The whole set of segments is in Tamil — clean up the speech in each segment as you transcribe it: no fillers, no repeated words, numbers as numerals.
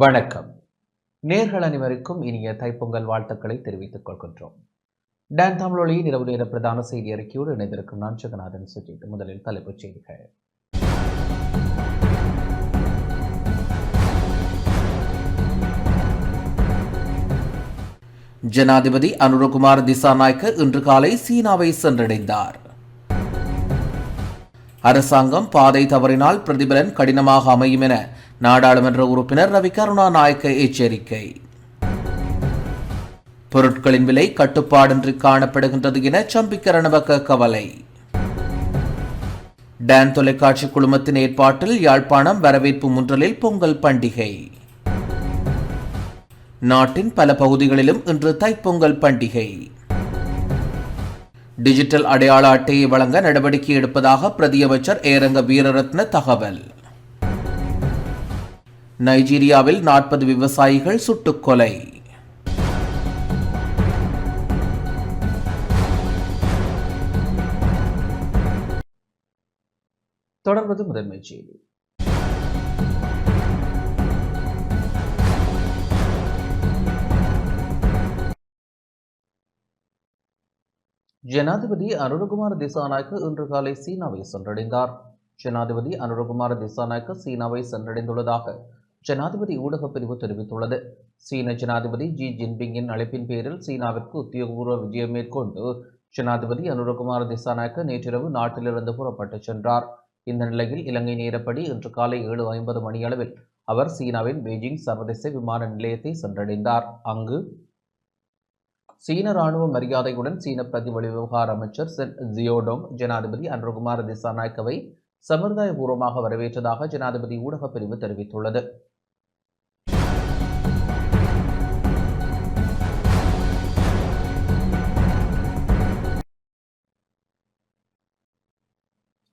வணக்கம். நேர்கள் அனைவருக்கும் இனிய தைப்பொங்கல் வாழ்த்துக்களை தெரிவித்துக் கொள்கின்றோம். டான் தமிழொலியின் இரவு நேர பிரதான செய்தி அறிக்கையோடு இணைந்திருக்கும் நான் ஜெகநாதன் சுஜித். முதலில் தலைப்புச் செய்திகள். ஜனாதிபதி அனுரகுமார் திசாநாயக்க இன்று காலை சீனாவை சென்றடைந்தார். அரசாங்கம் பாதை தவறினால் பிரதிபலன் கடினமாக அமையும் என நாடாளுமன்ற உறுப்பினர் ரவி கருணாநாயக்க எச்சரிக்கை. பொருட்களின் விலை கட்டுப்பாடின்றி காணப்படுகின்றது என சம்பிக்க ரணவக்க கவலை. டான் தொலைக்காட்சி குழுமத்தின் ஏற்பாட்டில் யாழ்ப்பாணம் வரவேற்பு முன்றலில் பொங்கல் பண்டிகை. நாட்டின் பல பகுதிகளிலும் இன்று தைப்பொங்கல் பண்டிகை. டிஜிட்டல் அடையாள அட்டையை வழங்க நடவடிக்கை எடுப்பதாக பிரதியமைச்சர் ஏரங்க வீரரத்ன தகவல். நைஜீரியாவில் 40 விவசாயிகள் சுட்டுக் கொலை. தொடர்வது முதன்மை செய்தி. ஜனாதிபதி அனுரகுமார் திசாநாயக்க இன்று காலை சீனாவை சென்றடைந்தார். ஜனாதிபதி அனுரகுமார் திசாநாயக்க சீனாவை சென்றடைந்துள்ளதாக ஜனாதிபதி ஊடகப் பிரிவு தெரிவித்துள்ளது. சீன ஜனாதிபதி ஜி ஜின்பிங்கின் அழைப்பின் பேரில் சீனாவிற்கு உத்தியோகபூர்வ விஜயம் மேற்கொண்டு ஜனாதிபதி அனுரகுமார் திசாநாயக்க நேற்றிரவு நாட்டிலிருந்து புறப்பட்டுச் சென்றார். இந்த நிலையில் இலங்கை நேரப்படி இன்று காலை 7:50 மணியளவில் அவர் சீனாவின் பெய்ஜிங் சர்வதேச விமான நிலையத்தை சென்றடைந்தார். அங்கு சீன ராணுவ மரியாதையுடன் சீன பிரதிவெளி விவகார அமைச்சர் சென் ஜியோடோங் ஜனாதிபதி அனுரகுமார் திசாநாயக்கவை சம்பிரதாயபூர்வமாக வரவேற்றதாக ஜனாதிபதி ஊடகப் பிரிவு தெரிவித்துள்ளது.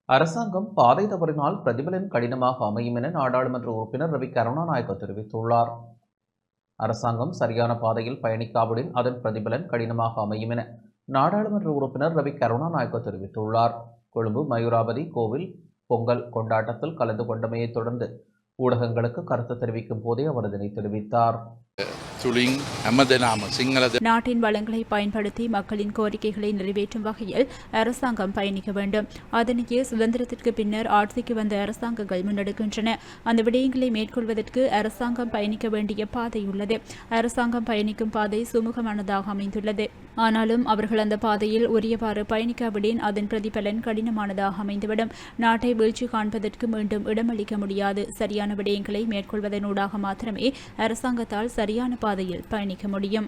அரசாங்கம் பாதை தவறினால் பிரதிபலன் கடினமாக அமையும் என நாடாளுமன்ற உறுப்பினர் ரவி கருணாநாயக்க தெரிவித்துள்ளார். அரசாங்கம் சரியான பாதையில் பயணிக்காவிடின் அதன் பிரதிபலன் கடினமாக அமையும் என நாடாளுமன்ற உறுப்பினர் ரவி கருணாநாயக்க தெரிவித்துள்ளார். கொழும்பு மயூராபதி கோவில் பொங்கல் கொண்டாட்டத்தில் கலந்து கொண்டமையை தொடர்ந்து ஊடகங்களுக்கு கருத்து தெரிவிக்கும் போதே அவர் இதனை தெரிவித்தார். நாட்டின் வளங்களை பயன்படுத்தி மக்களின் கோரிக்கைகளை நிறைவேற்றும் வகையில் அரசாங்கம் பயணிக்க வேண்டும். அதனையே சுதந்திரத்திற்கு பின்னர் ஆட்சிக்கு வந்த அரசாங்கங்கள் முன்னெடுக்கின்றன. அந்த விடயங்களை மேற்கொள்வதற்கு அரசாங்கம் பயணிக்க வேண்டிய பாதை உள்ளது. அரசாங்கம் பயணிக்கும் பாதை சுமூகமானதாக அமைந்துள்ளது. ஆனாலும் அவர்கள் அந்த பாதையில் உரியவாறு பயணிக்காவிடின் அதன் பிரதிபலன் கடினமானதாக அமைந்துவிடும். நாட்டை வீழ்ச்சி காண்பதற்கு மீண்டும் இடமளிக்க முடியாது. சரியான விடயங்களை மேற்கொள்வதனூடாக மாத்திரமே அரசாங்கத்தால் சரியான பாதையில் பயணிக்க முடியும்.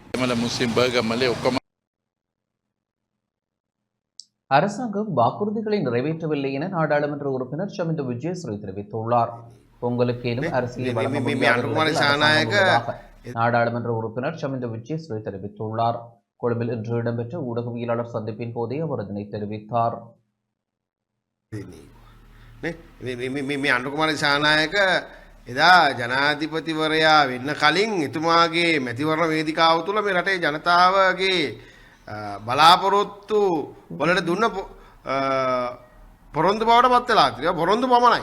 அரசாங்கம் வாக்குறுதிகளை நிறைவேற்றவில்லை என நாடாளுமன்ற உறுப்பினர் ஷமிந்த விஜயஸ்ரீ தெரிவித்துள்ளார். பொங்கலுக்கு ஏதும் அரசியல் நாடாளுமன்ற உறுப்பினர் ஷமிந்த விஜயஸ்ரீ தெரிவித்துள்ளார். கொழும்பில் இன்று இடம்பெற்ற ஊடகவியலாளர் சந்திப்பின் போதே அவர் இதனை தெரிவித்தார். එදා ජනාධිපතිවරයා වෙන්න කලින් එතුමාගේ මැතිවරණ වේදිකාව තුළ මේ රටේ ජනතාවගේ බලාපොරොත්තු වලට දුන්න පොරොන්දු බවට පත් වෙලා තියෙනවා. පොරොන්දු පමණයි.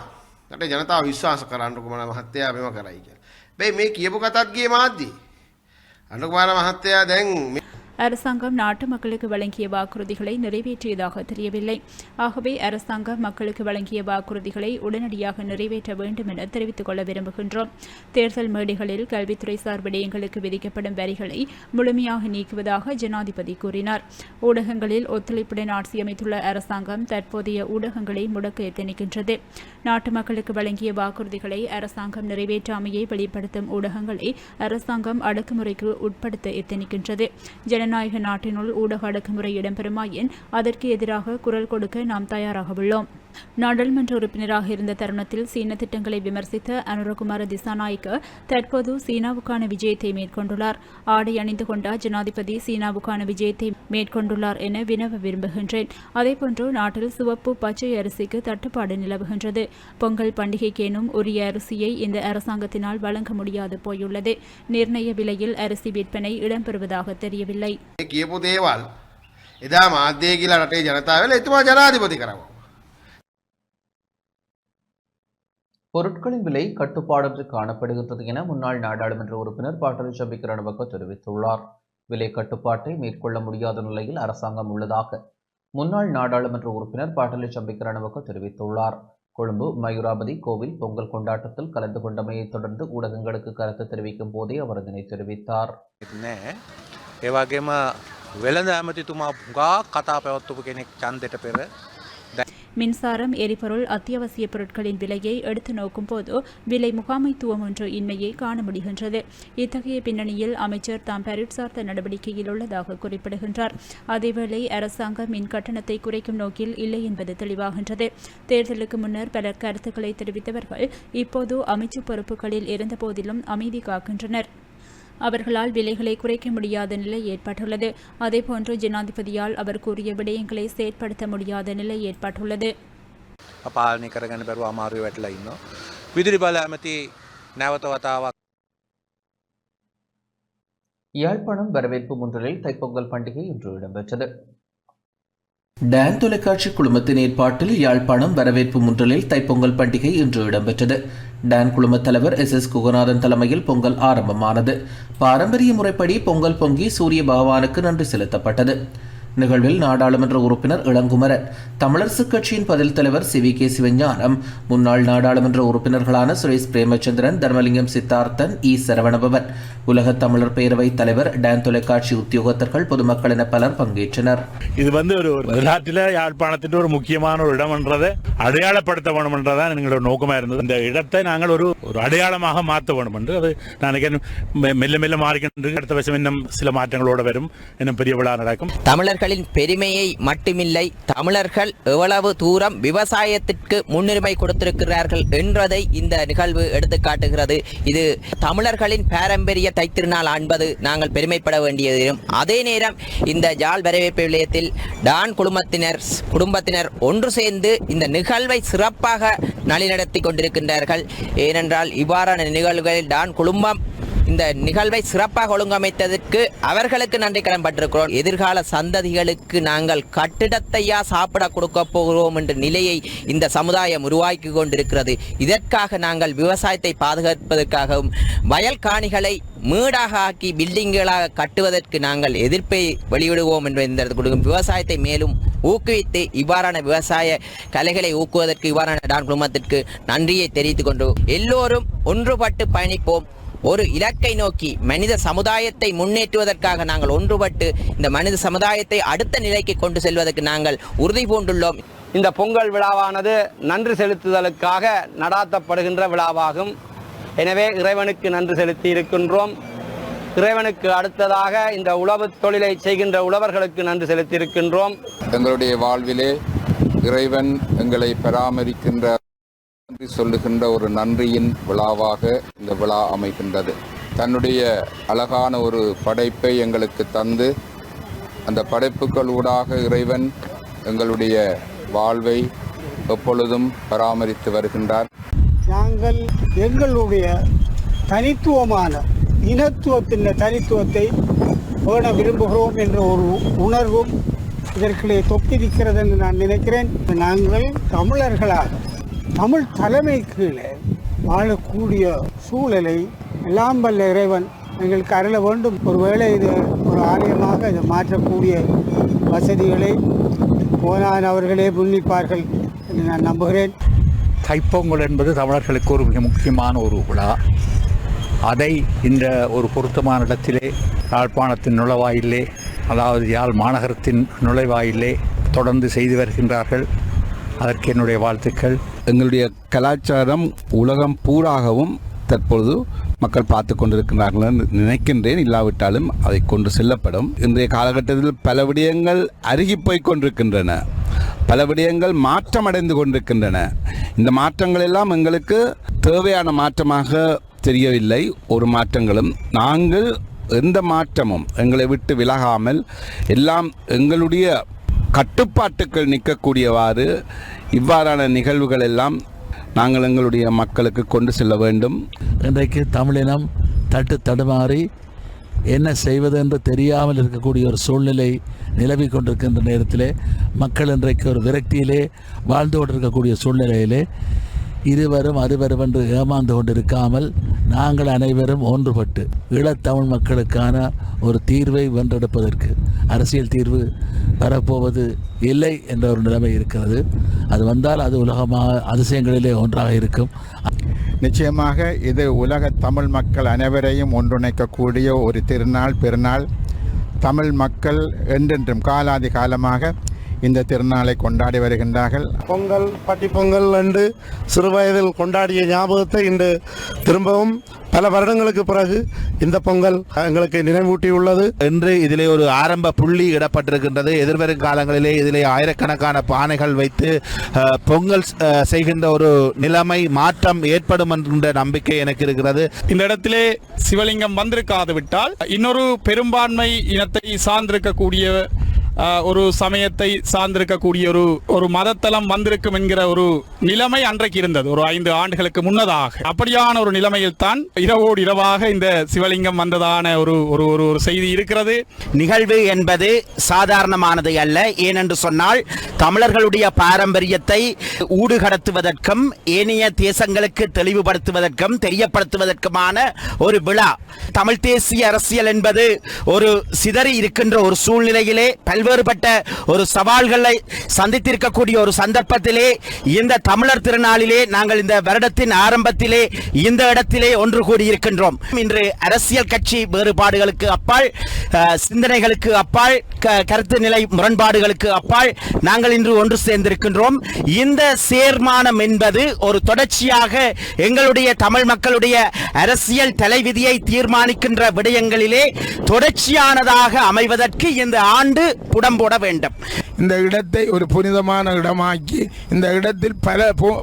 රටේ ජනතාව විශ්වාස කරා අනුකුමාර මහත්තයා මෙව කරයි කියලා. හැබැයි මේ කියපු කතාත් ගියේ මාධ්‍යයේ. අනුකුමාර මහත්තයා දැන් அரசாங்கம் நாட்டு மக்களுக்கு வழங்கிய வாக்குறுதிகளை நிறைவேற்றியதாக தெரியவில்லை. ஆகவே அரசாங்கம் மக்களுக்கு வழங்கிய வாக்குறுதிகளை உடனடியாக நிறைவேற்ற வேண்டும் என தெரிவித்துக் கொள்ள விரும்புகின்றோம். தேர்தல் மேடைகளில் கல்வித்துறை சார் விடயங்களுக்கு விதிக்கப்படும் வரிகளை முழுமையாக நீக்குவதாக ஜனாதிபதி கூறினார். ஊடகங்களில் ஒத்துழைப்புடன் ஆட்சியமைத்துள்ள அரசாங்கம் தற்போதைய ஊடகங்களை முடக்க எத்தனிக்கின்றது. நாட்டு மக்களுக்கு வழங்கிய வாக்குறுதிகளை அரசாங்கம் நிறைவேற்றாமையை வெளிப்படுத்தும் ஊடகங்களை அரசாங்கம் அடக்குமுறைக்கு உட்படுத்த எத்தனிக்கின்றது. ஜனநாயக நாட்டினுள் ஊடக அடக்குமுறை இடம்பெறுமாயின் அதற்கு எதிராக குரல் கொடுக்க நாம் தயாராக உள்ளோம். நாடாளுமன்ற உறுப்பினராக இருந்த தருணத்தில் சீன திட்டங்களை விமர்சித்த அனுரகுமார திசாநாயக்க தற்போது சீனாவுக்கான விஜயத்தை மேற்கொண்டுள்ளார். ஆடை அணிந்து கொண்ட ஜனாதிபதி சீனாவுக்கான விஜயத்தை மேற்கொண்டுள்ளார் என வினவ விரும்புகின்றேன். அதேபோன்று நாட்டில் சிவப்பு பச்சை அரிசிக்கு தட்டுப்பாடு நிலவுகின்றது. பொங்கல் பண்டிகைக்கேனும் உரிய அரிசியை இந்த அரசாங்கத்தினால் வழங்க முடியாது போயுள்ளது. நிர்ணய விலையில் அரிசி விற்பனை இடம்பெறுவதாக தெரியவில்லை. பொருட்களின் விலை கட்டுப்பாடற்று காணப்படுகின்றது என முன்னாள் நாடாளுமன்ற உறுப்பினர் பாட்டலி சம்பிக்க ரணவக்க தெரிவித்துள்ளார். விலை கட்டுப்பாட்டை மேற்கொள்ள முடியாத நிலையில் அரசாங்கம் உள்ளதாக முன்னாள் நாடாளுமன்ற உறுப்பினர் பாட்டலி சம்பிக்க ரணவக்க தெரிவித்துள்ளார். கொழும்பு மயூராபதி கோவில் பொங்கல் கொண்டாட்டத்தில் கலந்து கொண்டமையை தொடர்ந்து ஊடகங்களுக்கு கருத்து தெரிவிக்கும் போதே அவர் இதனை தெரிவித்தார். ඒවගේම වෙළඳ ඇමතිතුමා ගා කතා පැවත්වපු කෙනෙක් ඡන්දයට පෙර மின்சாரம், எரிபொருள், அத்தியாவசிய பொருட்களின் விலையை எடுத்து நோக்கும் போது விலை முகாமைத்துவம் ஒன்று இன்மையை காண முடிகின்றது. இத்தகைய பின்னணியில் அமைச்சர் தாம் பரிட்சார்த்த நடவடிக்கையில் உள்ளதாக குறிப்பிடுகின்றார். அதேவேளை அரசாங்கம் மின் கட்டணத்தை குறைக்கும் நோக்கில் இல்லை என்பது தெளிவாகின்றது. தேர்தலுக்கு முன்னர் பல கருத்துக்களை தெரிவித்தவர்கள் இப்போது அமைச்சு பொறுப்புகளில் இருந்த போதிலும் அமைதி காக்கின்றனர். அவர்களால் விலைகளை குறைக்க முடியாத நிலை ஏற்பட்டுள்ளது. அதேபோன்று ஜனாதிபதியால் அவர் கூறிய விடயங்களை செயற்படுத்த முடியாத நிலை ஏற்பட்டுள்ளது. පාලනය කරගන්න බැරුව අමාරුවේ වැටලා ඉන්නවා. විදුලි බල ඇමති නැවත වතාවක් யாழ்ப்பாணம் வரவேற்பு முன்றலில் தைப்பொங்கல் பண்டிகை இன்று இடம்பெற்றது. டான் தொலைக்காட்சி குழுமத்தின் ஏற்பாட்டில் யாழ்ப்பாணம் வரவேற்பு முன்றலில் தைப்பொங்கல் பண்டிகை இன்று இடம்பெற்றது. டான் குழும தலைவர் SS குகநாதன் தலைமையில் பொங்கல் ஆரம்பமானது. பாரம்பரிய முறைப்படி பொங்கல் பொங்கி சூரிய பகவானுக்கு நன்றி செலுத்தப்பட்டது. நிகழ்வில் நாடாளுமன்ற உறுப்பினர் இளங்குமரன், தமிழரசுக் கட்சியின் பதில் தலைவர் CVK சிவஞானம், முன்னாள் நாடாளுமன்ற உறுப்பினர்களான சுரேஷ் பிரேமச்சந்திரன், தர்மலிங்கம் சித்தார்த்தன், சரவணபவன், உலக தமிழர் பேரவை தலைவர், டான் தொலைக்காட்சி உத்தியோகத்தர்கள், பொதுமக்கள் என பலர் பங்கேற்றனர். இது ஒரு வரலாற்றில் யாழ்ப்பாணத்தின் ஒரு முக்கியமான ஒரு இடம் என்றதை அடையாளப்படுத்த வேண்டும் என்றதான் எங்களோட நோக்கமாக இருந்தது. இந்த இடத்தை நாங்கள் ஒரு அடையாளமாக மாற்ற வேண்டும் என்று அது நான் மெல்ல மெல்ல மாறுகின்றது. அடுத்த வருஷம் இன்னும் சில மாற்றங்களோடு வரும், இன்னும் பெரிய விழா நடக்கும். தமிழர்களின் பெருமையை மட்டுமில்லை, தமிழர்கள் எவ்வளவு தூரம் விவசாயத்திற்கு முன்னுரிமை கொடுத்திருக்கிறார்கள் என்றதை இந்த நிகழ்வு எடுத்துக்காட்டுகிறது. இது தமிழர்களின் பாரம்பரிய தைத்திருநாள் என்பது நாங்கள் பெருமைப்பட வேண்டியது. அதே நேரம் இந்த யாழ் வரவேற்பு நிலையத்தில் டான் குடும்பத்தினர் ஒன்று சேர்ந்து இந்த நிகழ்வை சிறப்பாக நலிநடத்தி கொண்டிருக்கின்றார்கள். ஏனென்றால் இவ்வாறான நிகழ்வுகளில் டான் குடும்பம் இந்த நிகழ்வை சிறப்பாக ஒழுங்கமைத்ததற்கு அவர்களுக்கு நன்றி கடன் பட்டிருக்கிறோம். எதிர்கால சந்ததிகளுக்கு நாங்கள் கட்டிடத்தையா சாப்பிட கொடுக்க போகிறோம் என்ற நிலையை இந்த சமுதாயம் உருவாக்கி கொண்டிருக்கிறது. இதற்காக நாங்கள் விவசாயத்தை பாதுகாப்பதற்காகவும் வயல் காணிகளை மேடாக ஆக்கி பில்டிங்குகளாக கட்டுவதற்கு நாங்கள் எதிர்ப்பை வெளியிடுவோம் என்ற இந்த கொடுக்கும் விவசாயத்தை மேலும் ஊக்குவித்து இவ்வாறான விவசாய கலைகளை ஊக்குவதற்கு இவ்வாறான டான் குழுமத்திற்கு நன்றியை தெரிவித்துக் கொண்டு எல்லோரும் ஒன்றுபட்டு பயணிப்போம். ஒரு இலக்கை நோக்கி மனித சமுதாயத்தை முன்னேற்றுவதற்காக நாங்கள் ஒன்றுபட்டு இந்த மனித சமுதாயத்தை அடுத்த நிலைக்கு கொண்டு செல்வதற்கு நாங்கள் உறுதி பூண்டுள்ளோம். இந்த பொங்கல் விழாவானது நன்றி செலுத்துதலுக்காக நடாத்தப்படுகின்ற விழாவாகும். எனவே இறைவனுக்கு நன்றி செலுத்தி இருக்கின்றோம். இறைவனுக்கு அடுத்ததாக இந்த உழவு தொழிலை செய்கின்ற உழவர்களுக்கு நன்றி செலுத்தி இருக்கின்றோம். எங்களுடைய வாழ்விலே இறைவன் எங்களை பராமரிக்கின்ற சொல்லுகின்ற ஒரு நன்றியின் விழாவாக இந்த விழா அமைகின்றது. தன்னுடைய அழகான ஒரு படைப்பை எங்களுக்கு தந்து அந்த படைப்புகளூடாக இறைவன் எங்களுடைய வாழ்வை எப்பொழுதும் பராமரித்து வருகின்றார். நாங்கள் எங்களுடைய தனித்துவமான இனத்துவத்தின் தனித்துவத்தை பேண விரும்புகிறோம் என்ற ஒரு உணர்வும் இதற்குள்ளே தொப்பிருக்கிறது என்று நான் நினைக்கிறேன். நாங்கள் தமிழர்களாக தமிழ் தலைமை கீழே வாழக்கூடிய சூழலை எல்லாம் வல்ல இறைவன் எங்களுக்கு அருள வேண்டும். ஒருவேளை இது ஒரு ஆலயமாக இதை மாற்றக்கூடிய வசதிகளை போனான் அவர்களே முன்னிப்பார்கள் என்று நான் நம்புகிறேன். தைப்பொங்கல் என்பது தமிழர்களுக்கு ஒரு மிக முக்கியமான ஒரு விழா. அதை இந்த ஒரு பொருத்தமான இடத்திலே யாழ்ப்பாணத்தின் நுழைவாயிலே, அதாவது யாழ் மாநகரத்தின் நுழைவாயிலே தொடர்ந்து செய்து வருகின்றார்கள். அதற்கு என்னுடைய வாழ்த்துக்கள். எங்களுடைய கலாச்சாரம் உலகம் பூராகவும் தற்பொழுது மக்கள் பார்த்து கொண்டிருக்கிறார்கள் நினைக்கின்றேன். இல்லாவிட்டாலும் அதை கொண்டு செல்லப்படும். இன்றைய காலகட்டத்தில் பல விடயங்கள் அருகி போய் கொண்டிருக்கின்றன, பல விடயங்கள் மாற்றமடைந்து கொண்டிருக்கின்றன. இந்த மாற்றங்கள் எல்லாம் எங்களுக்கு தேவையான மாற்றமாக தெரியவில்லை. ஒரு மாற்றங்களும் நாங்கள் எந்த மாற்றமும் எங்களை விட்டு விலகாமல் எல்லாம் எங்களுடைய கட்டுப்பாட்டுக்கள் நிற்கக்கூடியவாறு இவ்வாறான நிகழ்வுகள் எல்லாம் நாங்கள் எங்களுடைய மக்களுக்கு கொண்டு செல்ல வேண்டும். இன்றைக்கு தமிழினம் தடுமாறி என்ன செய்வது என்று தெரியாமல் இருக்கக்கூடிய ஒரு சூழ்நிலை நிலவி கொண்டிருக்கின்ற நேரத்திலே மக்கள் இன்றைக்கு ஒரு விரக்தியிலே வாழ்ந்து கொண்டிருக்கக்கூடிய சூழ்நிலையிலே இருவரும் அறுவரும் என்று ஏமாந்து கொண்டிருக்காமல் நாங்கள் அனைவரும் ஒன்றுபட்டு ஈழத்தமிழ் மக்களுக்கான ஒரு தீர்வை வென்றெடுப்பதற்கு அரசியல் தீர்வு வரப்போவது இல்லை என்ற ஒரு நிலைமை இருக்கிறது. அது வந்தால் அது உலகமாக அதிசயங்களிலே ஒன்றாக இருக்கும். நிச்சயமாக இது உலக தமிழ் மக்கள் அனைவரையும் ஒன்றிணைக்கக்கூடிய ஒரு திருநாள் பெருநாள். தமிழ் மக்கள் என்றென்றும் காலாதி காலமாக இந்த திருநாளை கொண்டாடி வருகின்றார்கள். பொங்கல் பட்டி பொங்கல் என்று சிறுவயதில் கொண்டாடிய ஞாபகத்தை இன்று திரும்பவும் பல வருடங்களுக்கு பிறகு இந்த பொங்கல் எங்களுக்கு நினைவூட்டியுள்ளது. இன்று இதிலே ஒரு ஆரம்ப புள்ளி இடப்பட்டிருக்கின்றது. எதிர்வரும் காலங்களிலே இதிலே ஆயிரக்கணக்கான பானைகள் வைத்து பொங்கல் செய்கின்ற ஒரு நிலைமை மாற்றம் ஏற்படும் என்கின்ற நம்பிக்கை எனக்கு இருக்கிறது. இந்த இடத்திலே சிவலிங்கம் வந்திருக்காது விட்டால் இன்னொரு பெரும்பான்மை இனத்தை சார்ந்திருக்கக்கூடிய ஒரு சமயத்தை சார்ந்திருக்கக்கூடிய ஒரு மதத்தலம் வந்திருக்கும் என்கிற ஒரு நிலைமை அன்றைக்கு இருந்தது, ஒரு 5 ஆண்டுகளுக்கு முன்னதாக. அப்படியான ஒரு நிலைமையில் தான் இரவோடு இரவாக இந்த சிவலிங்கம் வந்ததான ஒரு செய்தி இருக்கிறது. நிகழ்வு என்பது சாதாரணமானது அல்ல. ஏனென்று சொன்னால் தமிழர்களுடைய பாரம்பரியத்தை ஊடுகடத்துவதற்கும் ஏனைய தேசங்களுக்கு தெளிவுபடுத்துவதற்கும் தெரியப்படுத்துவதற்குமான ஒரு விழா. தமிழ் தேசிய அரசியல் என்பது ஒரு சிதறி இருக்கின்ற ஒரு சூழ்நிலையிலே பல்வேறுபட்ட ஒரு சவால்களை சந்தித்திருக்கக்கூடிய ஒரு சந்தர்ப்பத்திலே இந்த தமிழர் திருநாளிலே நாங்கள் இந்த வருடத்தின் ஆரம்பத்திலே இந்த இடத்திலே ஒன்று கூடியிருக்கின்றோம். இன்று அரசியல் கட்சி வேறுபாடுகளுக்கு அப்பால், சிந்தனைகளுக்கு அப்பால், கருத்து நிலை முரண்பாடுகளுக்கு அப்பால் நாங்கள் இன்று ஒன்று சேர்ந்திருக்கின்றோம். இந்த சேர்மானம் என்பது ஒரு தொடர்ச்சியாக எங்களுடைய தமிழ் மக்களுடைய அரசியல் தலைவிதியை தீர்மானிக்கின்ற விடயங்களிலே தொடர்ச்சியானதாக அமைவதற்கு இந்த ஆண்டு புடம்போட வேண்டும். இந்த இடத்தை ஒரு புனிதமான இடமாக்கி இந்த இடத்தில் பல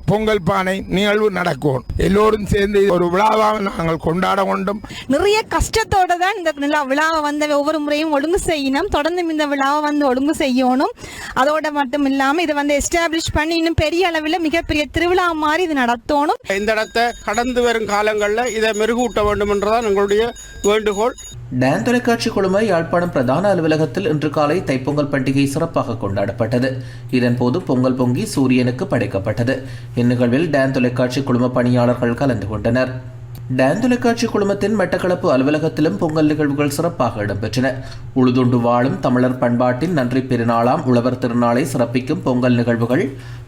பொங்கல் பானை நிகழ்வு நடக்கும். எல்லோரும் சேர்ந்து ஒரு விழாவாக நாங்கள் கொண்டாட வேண்டும். நிறைய கஷ்டத்தோட தான் இந்த விழாவை வந்து ஒவ்வொரு முறையும் ஒழுங்கு செய்யணும். தொடர்ந்து இந்த விழாவை வந்து ஒழுங்கு செய்யணும். அதோட மட்டும் இல்லாமல் இதை வந்து எஸ்டாப்ளிஷ் பண்ணி இன்னும் பெரிய அளவில் மிகப்பெரிய திருவிழா மாதிரி இது நடத்தணும். இந்த இடத்தை கடந்து வரும் காலங்களில் இதை மெருகூட்ட வேண்டும் என்றுதான் எங்களுடைய வேண்டுகோள். டான் தொலைக்காட்சி குழும யாழ்ப்பாணம் பிரதான அலுவலகத்தில் இன்று காலை தைப்பொங்கல் பண்டிகை சிறப்பாக கொண்டாடப்பட்டது. இதன்போது பொங்கல் பொங்கி சூரியனுக்கு படைக்கப்பட்டது. இந்நிகழ்வில் டான் தொலைக்காட்சி குழும பணியாளர்கள் கலந்து கொண்டனர். டான் தொலைக்காட்சி குழுமத்தின் மட்டக்களப்பு அலுவலகத்திலும் பொங்கல் நிகழ்வுகள் சிறப்பாக இடம்பெற்றன. உழுதுண்டு வாழும் தமிழர் பண்பாட்டின் நன்றி பெருநாளாம் உழவர் திருநாளை சிறப்பிக்கும் பொங்கல் நிகழ்வுகள்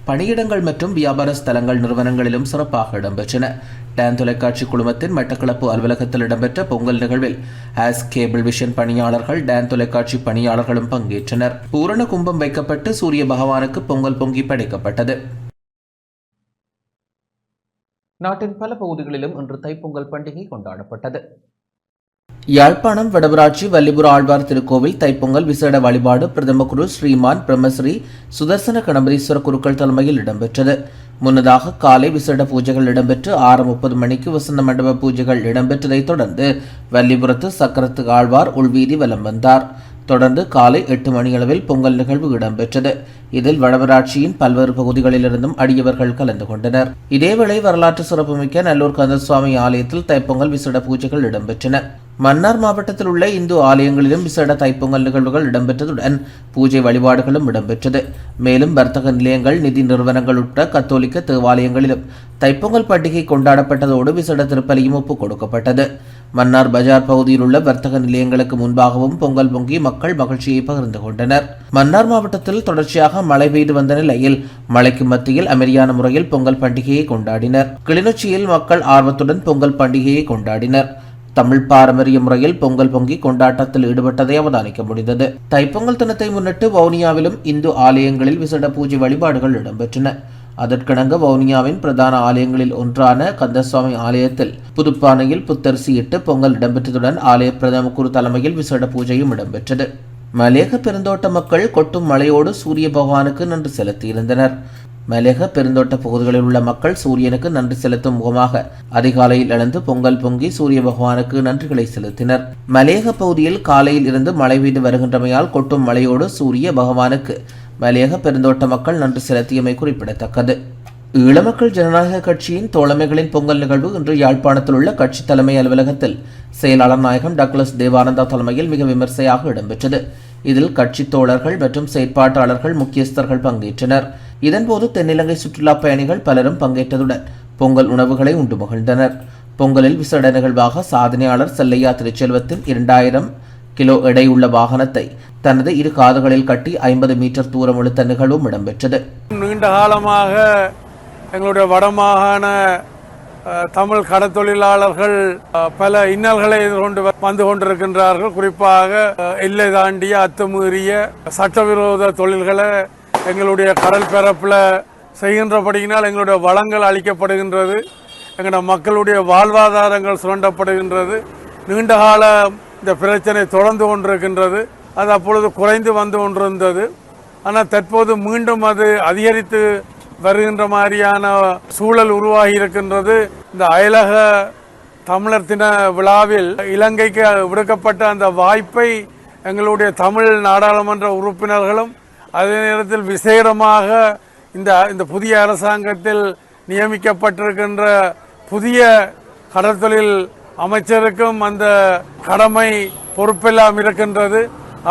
பணியிடங்கள் மற்றும் வியாபார ஸ்தலங்கள் நிறுவனங்களிலும் சிறப்பாக இடம்பெற்றன. டான் தொலைக்காட்சி குழுமத்தின் மட்டக்களப்பு அலுவலகத்தில் இடம்பெற்ற பொங்கல் நிகழ்வில் ஆஸ் கேபிள் விஷன் பணியாளர்கள், டான் தொலைக்காட்சி பணியாளர்களும் பங்கேற்றனர். பூரண கும்பம் வைக்கப்பட்டு சூரிய பகவானுக்கு பொங்கல் பொங்கி படைக்கப்பட்டது. நாட்டின் பல பகுதிகளிலும் இன்று தைப்பொங்கல் பண்டிகை கொண்டாடப்பட்டது. யாழ்ப்பாணம் வடபராட்சி வல்லிபுர ஆழ்வார் திருக்கோவில் தைப்பொங்கல் விசேட வழிபாடு பிரதம குரு ஸ்ரீமான் பிரம்மஸ்ரீ சுதர்சன கணபதீஸ்வர குருக்கள் தலைமையில் இடம்பெற்றது. முன்னதாக காலை விசேட பூஜைகள் இடம்பெற்று 6:30 மணிக்கு வசந்த மண்டப பூஜைகள் இடம்பெற்றதைத் தொடர்ந்து வல்லிபுரத்து சக்கரத்து ஆழ்வார் உள்வீதி வலம் வந்தார். தொடர்ந்து காலை 8 மணியளவில் பொங்கல் நிகழ்வு இடம்பெற்றது. இதில் வடபராட்சியின் பல்வேறு பகுதிகளிலிருந்தும் அடியவர்கள் கலந்து கொண்டனர். இதேவேளை வரலாற்று சிறப்புமிக்க நல்லூர் கந்தசுவாமி ஆலயத்தில் தைப்பொங்கல் விசேட பூஜைகள் இடம்பெற்றன. மன்னார் மாவட்டத்தில் உள்ள இந்து ஆலயங்களிலும் விசேட தைப்பொங்கல் நிகழ்வுகள் இடம்பெற்றதுடன் பூஜை வழிபாடுகளும் இடம்பெற்றது. மேலும் வர்த்தக நிலையங்கள், நிதி நிறுவனங்கள் உட்பட கத்தோலிக்க தேவாலயங்களிலும் தைப்பொங்கல் பண்டிகை கொண்டாடப்பட்டதோடு விசேட திருப்பலியும் ஒப்புக் கொடுக்கப்பட்டது. மன்னார் பஜார் பகுதியில் உள்ள வர்த்தக நிலையங்களுக்கு முன்பாகவும் பொங்கல் பொங்கி மக்கள் மகிழ்ச்சியை பகிர்ந்து கொண்டனர். மன்னார் மாவட்டத்தில் தொடர்ச்சியாக மழை பெய்து வந்த நிலையில் மழைக்கு மத்தியில் அமைதியான முறையில் பொங்கல் பண்டிகையை கொண்டாடினர். கிளிநொச்சியில் மக்கள் ஆர்வத்துடன் பொங்கல் பண்டிகையை கொண்டாடினர். தமிழ் பாரம்பரிய முறையில் பொங்கல் பொங்கி கொண்டாட்டத்தில் ஈடுபட்டதை அவதானிக்க முடிந்தது. தைப்பொங்கல் தினத்தை முன்னிட்டு வவுனியாவிலும் இந்து ஆலயங்களில் விசேட பூஜை வழிபாடுகள் இடம்பெற்றன. அதற்கிணங்க வவுனியாவின் பிரதான ஆலயங்களில் ஒன்றான கந்தசுவாமி ஆலயத்தில் புதுப்பானையில் புத்தரிசி இட்டு பொங்கல் இடம்பெற்றதுடன் ஆலய பிரதம குரு தலைமையில் விசேட பூஜையும் இடம்பெற்றது. மலையக பெருந்தோட்ட மக்கள் கொட்டும் மழையோடு சூரிய பகவானுக்கு நன்றி செலுத்தியிருந்தனர். மலையக பெருந்தோட்ட பகுதிகளில் உள்ள மக்கள் சூரியனுக்கு நன்றி செலுத்தும் முகமாக அதிகாலையில் எழுந்து பொங்கல் பொங்கி சூரிய பகவானுக்கு நன்றிகளை செலுத்தினர். மலையக பகுதியில் காலையில் இருந்து மழை பெய்து வருகின்றமையால் கொட்டும் மழையோடு சூரிய பகவானுக்கு மலையக பெருந்தோட்ட மக்கள் நன்றி செலுத்தியமை குறிப்பிடத்தக்கது. ஈழமக்கள் ஜனநாயக கட்சியின் தோழமைகளின் பொங்கல் நிகழ்வு இன்று யாழ்ப்பாணத்தில் உள்ள கட்சி தலைமை அலுவலகத்தில் செயலாளர் நாயகம் டக்ளஸ் தேவானந்தா தலைமையில் மிக விமர்சையாக இடம்பெற்றது. இதில் கட்சி தோழர்கள் மற்றும் செயற்பாட்டாளர்கள் முக்கியஸ்தர்கள் பங்கேற்றனர். இதன்போது தென்னிலங்கை சுற்றுலா பயணிகள் பலரும் பங்கேற்றதுடன் பொங்கல் உணவுகளை உண்டு மகிழ்ந்தனர். பொங்கலில் விசேட நிகழ்வாக சாதனையாளர் செல்லையா திருச்செல்வத்தின் 2000 கிலோ எடையுள்ள வாகனத்தை தனது இரு காதுகளில் கட்டி 50 மீட்டர் தூரம் இழுத்த நிகழ்வும் இடம்பெற்றது. நீண்ட காலமாக எங்களுடைய வடமாகாண தமிழ் கடத்தொழிலாளர்கள் பல இன்னல்களை எதிர்கொண்டு வந்து கொண்டிருக்கின்றார்கள். குறிப்பாக எல்லை தாண்டிய அத்துமீறிய சட்டவிரோத தொழில்களை எங்களுடைய கடல் பரப்பில் செய்கின்றபடியினால் எங்களுடைய வளங்கள் அளிக்கப்படுகின்றது. எங்களுடைய மக்களுடைய வாழ்வாதாரங்கள் சுரண்டப்படுகின்றது. நீண்ட கால இந்த பிரச்சனை தொடர்ந்து கொண்டிருக்கின்றது. அது அப்பொழுது குறைந்து வந்து கொண்டிருந்தது. ஆனால் தற்போது மீண்டும் அது அதிகரித்து வருகின்ற மாதிரியான சூழல் உருவாகி இருக்கின்றது. இந்த அயலக தமிழர் தின விழாவில் இலங்கைக்கு விடுக்கப்பட்ட அந்த வாய்ப்பை எங்களுடைய தமிழ் நாடாளுமன்ற உறுப்பினர்களும் அதே நேரத்தில் விசேடமாக இந்த புதிய அரசாங்கத்தில் நியமிக்கப்பட்டிருக்கின்ற புதிய கடற்தொழில் அமைச்சருக்கும் அந்த கடமை பொறுப்பெல்லாம் இருக்கின்றது.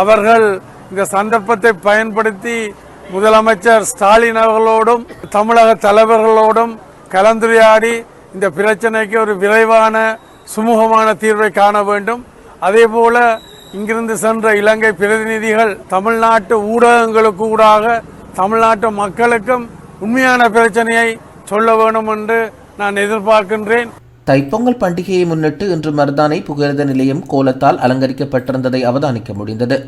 அவர்கள் இந்த சந்தர்ப்பத்தை பயன்படுத்தி முதலமைச்சர் ஸ்டாலின் அவர்களோடும் தமிழக தலைவர்களோடும் கலந்துரையாடி இந்த பிரச்சனைக்கு ஒரு விரைவான சுமூகமான தீர்வை காண வேண்டும். அதே போல இங்கிருந்து சென்ற இலங்கை பிரதிநிதிகள் தமிழ்நாட்டு ஊடகங்களுக்கு ஊடாக தமிழ்நாட்டு மக்களுக்கும் உண்மையான பிரச்சனையை சொல்ல வேண்டும் என்று நான் எதிர்பார்க்கின்றேன். தைப்பொங்கல் பண்டிகையை முன்னிட்டு இன்று மருதானை புகையிரத நிலையம் கோலத்தால் அலங்கரிக்கப்பட்டிருந்ததை அவதானிக்க முடிந்தது.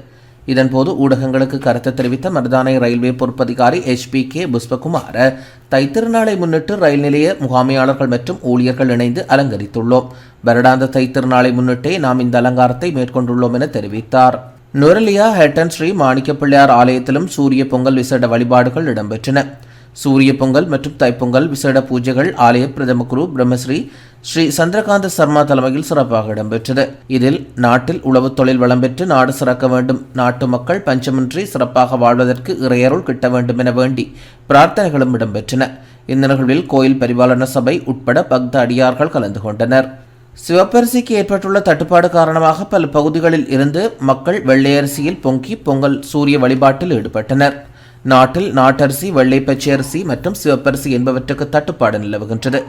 இதன்போது ஊடகங்களுக்கு கருத்து தெரிவித்த மருதானை ரயில்வே பொறுப்பதிகாரி HPK புஷ்பகுமார், தைத்திருநாளை முன்னிட்டு ரயில் நிலைய முகாமையாளர்கள் மற்றும் ஊழியர்கள் இணைந்து அலங்கரித்துள்ளோம். வருடாந்த தைத்திருநாளை முன்னிட்டே நாம் இந்த அலங்காரத்தை மேற்கொண்டுள்ளோம் என தெரிவித்தார். நுரலியா ஹேட்டன் ஸ்ரீ மாணிக்க பிள்ளையார் ஆலயத்திலும் சூரிய பொங்கல் விசேட வழிபாடுகள் இடம்பெற்றன. சூரிய பொங்கல் மற்றும் தைப்பொங்கல் விசேட பூஜைகள் ஆலய பிரதம குரு பிரம்மஸ்ரீ ஸ்ரீ சந்திரகாந்த சர்மா தலைமையில் சிறப்பாக இடம்பெற்றது. இதில் நாட்டில் உழவு தொழில் வளம் பெற்று நாடு சிறக்க வேண்டும், நாட்டு மக்கள் பஞ்சமின்றி சிறப்பாக வாழ்வதற்கு இறையருள் கிட்ட வேண்டும் என வேண்டி பிரார்த்தனைகளும் இடம்பெற்றன. இந்த நிகழ்வில் கோயில் பரிபாலன சபை உட்பட பக்த அடியார்கள் கலந்து கொண்டனர். சிவப்பரிசிக்கு ஏற்பட்டுள்ள தட்டுப்பாடு காரணமாக பல பகுதிகளில் இருந்து மக்கள் வெள்ளையரிசியில் பொங்கி பொங்கல் சூரிய வழிபாட்டில் ஈடுபட்டனர். நாட்டில் நாட்டரிசி, வெள்ளை பச்சை அரிசி மற்றும் சிவப்பரிசி என்பவற்றுக்கு தட்டுப்பாடு நிலவுகின்றது.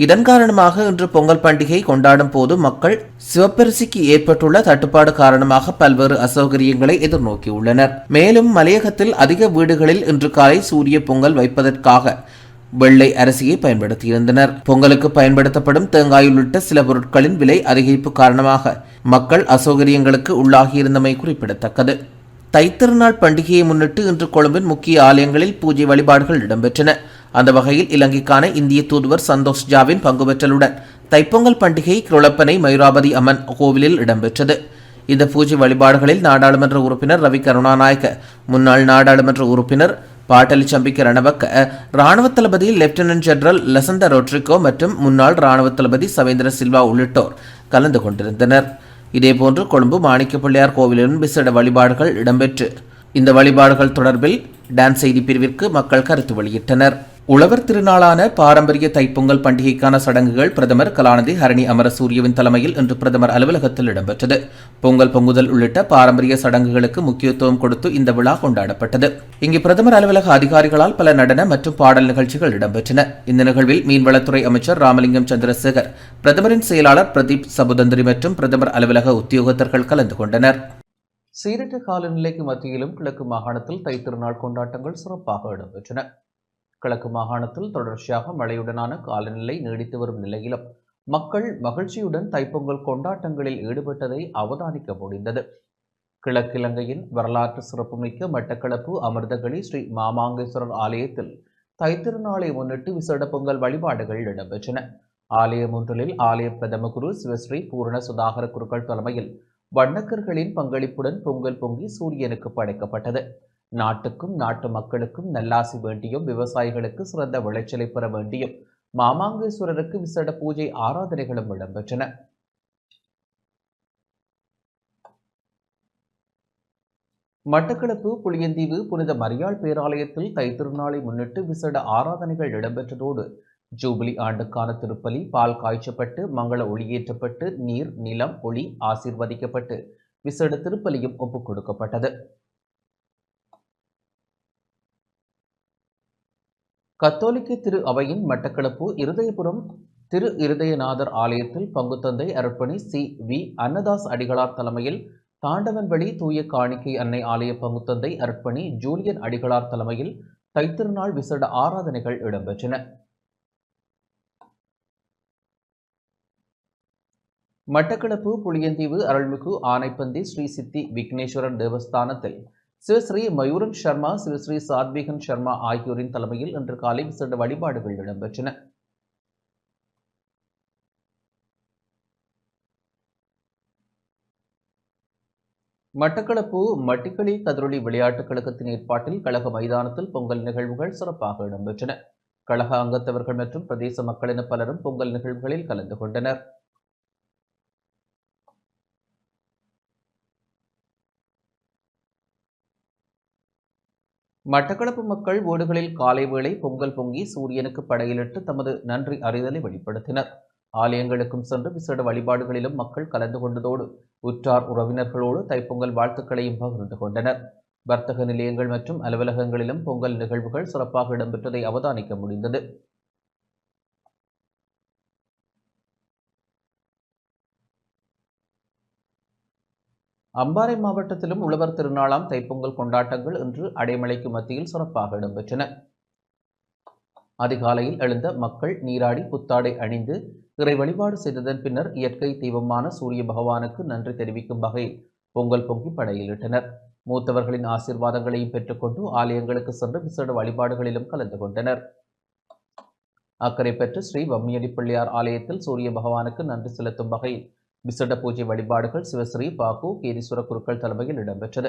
இதன் காரணமாக இன்று பொங்கல் பண்டிகை கொண்டாடும் போது மக்கள் சிவப்பரிசிக்கு ஏற்பட்டுள்ள தட்டுப்பாடு காரணமாக பல்வேறு அசௌகரியங்களை எதிர்நோக்கியுள்ளனர். மேலும் மலையகத்தில் அதிக வீடுகளில் இன்று காலை சூரிய பொங்கல் வைப்பதற்காக வெள்ளை அரிசியை பயன்படுத்தியிருந்தனர். பொங்கலுக்கு பயன்படுத்தப்படும் தேங்காய் உள்ளிட்ட சில பொருட்களின் விலை அதிகரிப்பு காரணமாக மக்கள் அசௌகரியங்களுக்கு உள்ளாகியிருந்தமை குறிப்பிடத்தக்கது. தைத்திருநாள் பண்டிகையை முன்னிட்டு இன்று கொழும்பின் முக்கிய ஆலயங்களில் பூஜை வழிபாடுகள் இடம்பெற்றன. அந்த வகையில் இலங்கைக்கான இந்திய தூதுவர் சந்தோஷ் ஜாவின் பங்குபற்றலுடன் தைப்பொங்கல் பண்டிகை குளப்பனை மயூராபதி அம்மன் கோவிலில் இடம்பெற்றது. இந்த பூஜை வழிபாடுகளில் நாடாளுமன்ற உறுப்பினர் ரவி கருணாநாயக்க, முன்னாள் நாடாளுமன்ற உறுப்பினர் பாட்டலி சம்பிக்க ரணவக்க, ராணுவ தளபதி லெப்டினன்ட் ஜெனரல் லசந்த ரோட்ரிகோ மற்றும் முன்னாள் ராணுவ தளபதி சவேந்திர சில்வா உள்ளிட்டோர் கலந்து கொண்டிருந்தனர். இதேபோன்று கொழும்பு மாணிக்க பிள்ளையார் கோவிலிலும் விசேட வழிபாடுகள் இடம்பெற்று இந்த வழிபாடுகள் தொடர்பில் டான்ஸ் செய்தி பிரிவிற்கு மக்கள் கருத்து வெளியிட்டனர். உழவர் திருநாளான பாரம்பரிய தைப்பொங்கல் பண்டிகைக்கான சடங்குகள் பிரதமர் கலாநிதி ஹரணி அமரசூரியவின் தலைமையில் இன்று பிரதமர் அலுவலகத்தில் இடம்பெற்றது. பொங்கல் பொங்குதல் உள்ளிட்ட பாரம்பரிய சடங்குகளுக்கு முக்கியத்துவம் கொடுத்து இந்த விழா கொண்டாடப்பட்டது. இங்கு பிரதமர் அலுவலக அதிகாரிகளால் பல நடன மற்றும் பாடல் நிகழ்ச்சிகள் இடம்பெற்றன. இந்த நிகழ்வில் மீன்வளத்துறை அமைச்சர் ராமலிங்கம் சந்திரசேகர், பிரதமரின் செயலாளர் பிரதீப் சபுதந்திரி மற்றும் பிரதமர் அலுவலக உத்தியோகத்தர்கள் கலந்து கொண்டனர். சீரற்ற காலநிலைக்கு மத்தியிலும் கிழக்கு மாகாணத்தில் தைத்திருநாள் கொண்டாட்டங்கள் சிறப்பாக இடம்பெற்றன. கிழக்கு மாகாணத்தில் தொடர்ச்சியாக மழையுடனான காலநிலை நீடித்து வரும் நிலையிலும் மக்கள் மகிழ்ச்சியுடன் தைப்பொங்கல் கொண்டாட்டங்களில் ஈடுபட்டதை அவதானிக்க முடிந்தது. கிழக்கிலங்கையின் வரலாற்று சிறப்புமிக்க மட்டக்களப்பு அமிர்தகளி ஸ்ரீ மாமாங்கேஸ்வரர் ஆலயத்தில் தைத்திருநாளை முன்னிட்டு விசேட பொங்கல் வழிபாடுகள் இடம்பெற்றன. ஆலயம் ஒன்றில் ஆலய பிரதம குரு சிவஸ்ரீ பூரண சுதாகர குருக்கள் தலைமையில் வண்ணக்கர்களின் பங்களிப்புடன் பொங்கல் பொங்கி சூரியனுக்கு படைக்கப்பட்டது. நாட்டுக்கும் நாட்டு மக்களுக்கும் நல்லாசி வேண்டியும் விவசாயிகளுக்கு சிறந்த விளைச்சலை பெற வேண்டியும் மாமாங்கேஸ்வரருக்கு விசேட பூஜை ஆராதனைகளும் இடம்பெற்றன. மட்டக்களப்பு புளியந்தீவு புனித மரியாள் பேராலயத்தில் தைத்திருநாளை முன்னிட்டு விசேட ஆராதனைகள் இடம்பெற்றதோடு ஜூபிலி ஆண்டுக்கான திருப்பலி பால் காய்ச்சப்பட்டு மங்கள ஒளியேற்றப்பட்டு நீர் நிலம் ஒளி ஆசீர்வதிக்கப்பட்டு விசேட திருப்பலியும் ஒப்புக் கொடுக்கப்பட்டது. கத்தோலிக்க திரு அவையின் மட்டக்களப்பு இருதயபுரம் திரு இருதயநாதர் ஆலயத்தில் பங்குத்தந்தை அருட்பணி சி.வி. அன்னதாஸ் அடிகளார் தலைமையில் தாண்டவன்வழி தூய காணிக்கை அன்னை ஆலய பங்குத்தந்தை அருட்பணி ஜூலியன் அடிகளார் தலைமையில் தைத்திருநாள் விசேட ஆராதனைகள் இடம்பெற்றன. மட்டக்களப்பு புளியந்தீவு அருள்மிகு ஆனைப்பந்தி ஸ்ரீ சித்தி விக்னேஸ்வரர் தேவஸ்தானத்தில் சிவஸ்ரீ மயூரன் சர்மா, சிவஸ்ரீ சாத்விகன் சர்மா ஆகியோரின் தலைமையில் இன்று காலை விசேட வழிபாடுகள் இடம்பெற்றன. மட்டக்களப்பு மட்டிக்களி கதிரொலி விளையாட்டுக் கழகத்தின் ஏற்பாட்டில் கழக மைதானத்தில் பொங்கல் நிகழ்வுகள் சிறப்பாக இடம்பெற்றன. கழக அங்கத்தவர்கள் மற்றும் பிரதேச மக்கள் என பலரும் பொங்கல் நிகழ்வுகளில் கலந்து கொண்டனர். மட்டக்களப்பு மக்கள் வீடுகளில் காலை வேளை பொங்கல் பொங்கி சூரியனுக்கு படையிலிட்டு தமது நன்றி அறிதலை வெளிப்படுத்தினர். ஆலயங்களுக்கும் சென்று விசேட வழிபாடுகளிலும் மக்கள் கலந்து கொண்டதோடு உற்றார் உறவினர்களோடு தைப்பொங்கல் வாழ்த்துக்களையும் பகிர்ந்து கொண்டனர். வர்த்தக நிலையங்கள் மற்றும் அலுவலகங்களிலும் பொங்கல் நிகழ்வுகள் சிறப்பாக இடம்பெற்றதை அவதானிக்க முடிந்தது. அம்பாறை மாவட்டத்திலும் உழவர் திருநாளாம் தைப்பொங்கல் கொண்டாட்டங்கள் இன்று அடைமழைக்கு மத்தியில் சிறப்பாக இடம்பெற்றன. அதிகாலையில் எழுந்த மக்கள் நீராடி புத்தாடை அணிந்து இறை வழிபாடு செய்ததன் பின்னர் இயற்கை தெய்வமான சூரிய பகவானுக்கு நன்றி தெரிவிக்கும் வகையில் பொங்கல் பொங்கி படையிலிட்டனர். மூத்தவர்களின் ஆசீர்வாதங்களையும் பெற்றுக்கொண்டு ஆலயங்களுக்கு சென்று விசேட வழிபாடுகளிலும் கலந்து கொண்டனர். அக்கறை பெற்று ஸ்ரீ வம்மியடி பிள்ளையார் ஆலயத்தில் சூரிய பகவானுக்கு நன்றி செலுத்தும் வகையில் விசேட பூஜை வழிபாடுகள் சிவஸ்ரீ பாக்கு கேதீஸ்வர குருக்கள் தலைமையில் இடம்பெற்றது.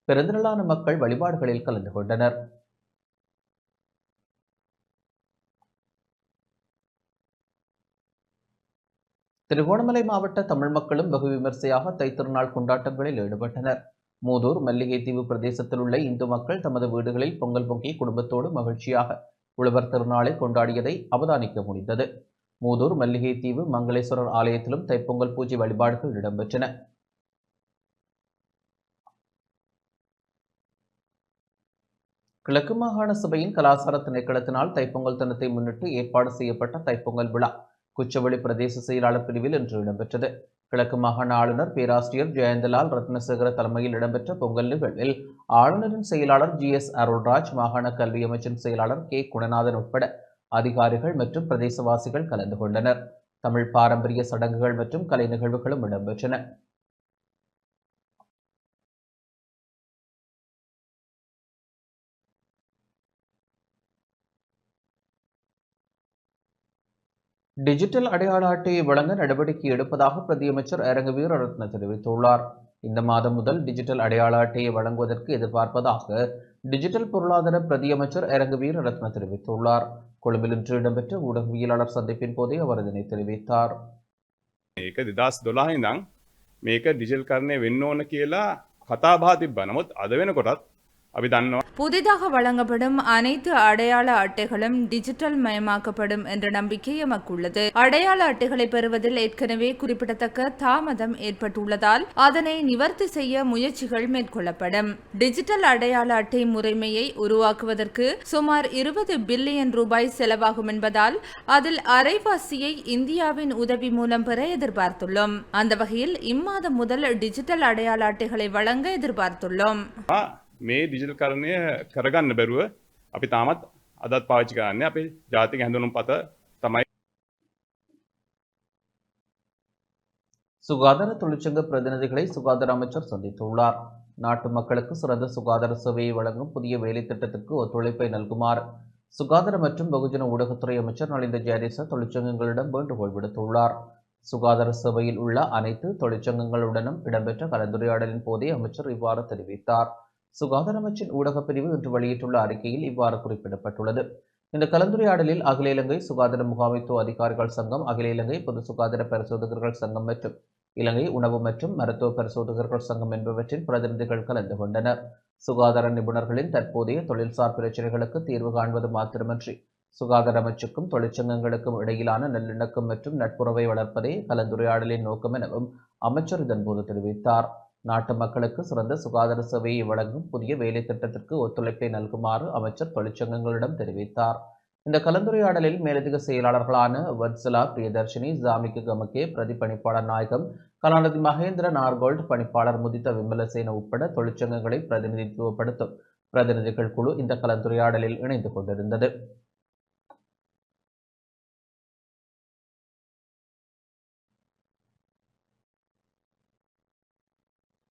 பெருந்திரளான மக்கள் வழிபாடுகளில் கலந்து கொண்டனர். திருகோணமலை மாவட்ட தமிழ் மக்களும் வெகு விமர்சையாக தைத்திருநாள் கொண்டாட்டங்களில் ஈடுபட்டனர். மூதூர் மல்லிகைத்தீவு பிரதேசத்தில் உள்ள இந்து மக்கள் தமது வீடுகளில் பொங்கல் பொங்கி குடும்பத்தோடு மகிழ்ச்சியாக உழவர் திருநாளை கொண்டாடியதை அவதானிக்க முடிந்தது. மூதூர் மல்லிகைத்தீவு மங்களேஸ்வரர் ஆலயத்திலும் தைப்பொங்கல் பூஜை வழிபாடுகள் இடம்பெற்றன. கிழக்கு மாகாண சபையின் கலாசார திணைக்களத்தினால் தைப்பொங்கல் தினத்தை முன்னிட்டு ஏற்பாடு செய்யப்பட்ட தைப்பொங்கல் விழா குச்சவெளி பிரதேச செயலாளர் பிரிவில் இன்று இடம்பெற்றது. கிழக்கு மாகாண ஆளுநர் பேராசிரியர் ஜெயந்தலால் ரத்னசேகர தலைமையில் இடம்பெற்ற பொங்கல் நிகழ்வில் ஆளுநரின் செயலாளர் ஜி.எஸ். அருள்ராஜ், மாகாண கல்வி அமைச்சின் செயலாளர் கே. குணநாதன் உட்பட அதிகாரிகள் மற்றும் பிரதேசவாசிகள் கலந்து கொண்டனர். தமிழ் பாரம்பரிய சடங்குகள் மற்றும் கலை நிகழ்வுகளும் இடம்பெற்றன. டிஜிட்டல் அடையாள அட்டையை வழங்க நடவடிக்கை எடுப்பதாக பிரதியமைச்சர் அரங்க வீரரத்ன தெரிவித்துள்ளார். இந்த மாதம் முதல் டிஜிட்டல் அடையாள அட்டையை வழங்குவதற்கு எதிர்பார்ப்பதாக டிஜிட்டல் பொருளாதார பிரதியமைச்சர் அரங்க வீரரத்ன தெரிவித்துள்ளார். கொழும்பில் இன்று இடம்பெற்ற ஊடகவியலாளர் சந்திப்பின் போதே அவர் இதனை தெரிவித்தார். මේක 2012 ඉඳන් මේක ඩිජිටල් කරණය වෙන්න ඕන කියලා කතා බහ තිබ්බා. නමුත් අද වෙනකොටත් අපි දන්නවා புதிதாக வழங்கப்படும் அனைத்து அடையாள அட்டைகளும் டிஜிட்டல் மயமாக்கப்படும் என்ற நம்பிக்கை எமக்குள்ளது. அடையாள அட்டைகளை பெறுவதில் ஏற்கனவே குறிப்பிடத்தக்க தாமதம் ஏற்பட்டுள்ளதால் அதனை நிவர்த்தி செய்ய முயற்சிகள் மேற்கொள்ளப்படும். டிஜிட்டல் அடையாள அட்டை முறைமையை உருவாக்குவதற்கு சுமார் 20 பில்லியன் ரூபாய் செலவாகும் என்பதால் அதில் அரைவாசியை இந்தியாவின் உதவி மூலம் பெற எதிர்பார்த்துள்ளோம். அந்த வகையில் இம்மாதம் முதல் டிஜிட்டல் அடையாள அட்டைகளை வழங்க எதிர்பார்த்துள்ளோம். මේ ඩිජිටල් කරණය කරගන්න බැරුව අපි තාමත් අදත් පාවිච්චි කරන්නේ අපේ ජාතික හැඳුනුම්පත තමයි. சுகாதார தொழிற்சங்க பிரதிநிதிகளை சுகாதார அமைச்சர் சந்தித்துள்ளார். நாட்டு மக்களுக்கு சிறந்த சுகாதார சேவையை வழங்கும் புதிய வேலை திட்டத்திற்கு ஒத்துழைப்பை நல்குமாறு சுகாதார மற்றும் வெகுஜன ஊடகத்துறை அமைச்சர் நலிந்த ஜெயதீச தொழிற்சங்கங்களிடம் வேண்டுகோள் விடுத்துள்ளார். சுகாதார சேவையில் உள்ள அனைத்து தொழிற்சங்கங்களுடனும் இடம்பெற்ற கலந்துரையாடலின் போதே அமைச்சர் இவ்வாறு தெரிவித்தார். சுகாதார அமைச்சின் ஊடகப் பிரிவு இன்று வெளியிட்டுள்ள அறிக்கையில் இவ்வாறு குறிப்பிடப்பட்டுள்ளது. இந்த கலந்துரையாடலில் அகில இலங்கை சுகாதார முகாமைத்துவ அதிகாரிகள் சங்கம், அகில இலங்கை பொது சுகாதார பரிசோதகர்கள் சங்கம் மற்றும் இலங்கை உணவு மற்றும் மருத்துவ பரிசோதகர்கள் சங்கம் என்பவற்றின் பிரதிநிதிகள் கலந்து கொண்டனர். சுகாதார நிபுணர்களின் தற்போதைய தொழில்சார் பிரச்சினைகளுக்கு தீர்வு காண்பது மாத்திரமன்றி சுகாதார அமைச்சுக்கும் தொழிற்சங்கங்களுக்கும் இடையிலான நல்லிணக்கம் மற்றும் நட்புறவை வளர்ப்பதே கலந்துரையாடலின் நோக்கம் எனவும் அமைச்சர் இதன்போது தெரிவித்தார். நாட்டு மக்களுக்கு சிறந்த சுகாதார சேவையை வழங்கும் புதிய வேலை திட்டத்திற்கு ஒத்துழைப்பை நல்குமாறு அமைச்சர் தொழிற்சங்கங்களிடம் தெரிவித்தார். இந்த கலந்துரையாடலில் மேலதிக செயலாளர்களான வத்சலா பிரியதர்ஷினி, ஜாமிக்கு கமகே, பிரதிபணிப்பாளர் நாயகம் கலாநிதி மகேந்திர நார்கோல்ட், பணிப்பாளர் முதித்த விமலசேன உட்பட தொழிற்சங்கங்களை பிரதிநிதித்துவப்படுத்தும் பிரதிநிதிகள் குழு இந்த கலந்துரையாடலில் இணைந்து கொண்டிருந்தது.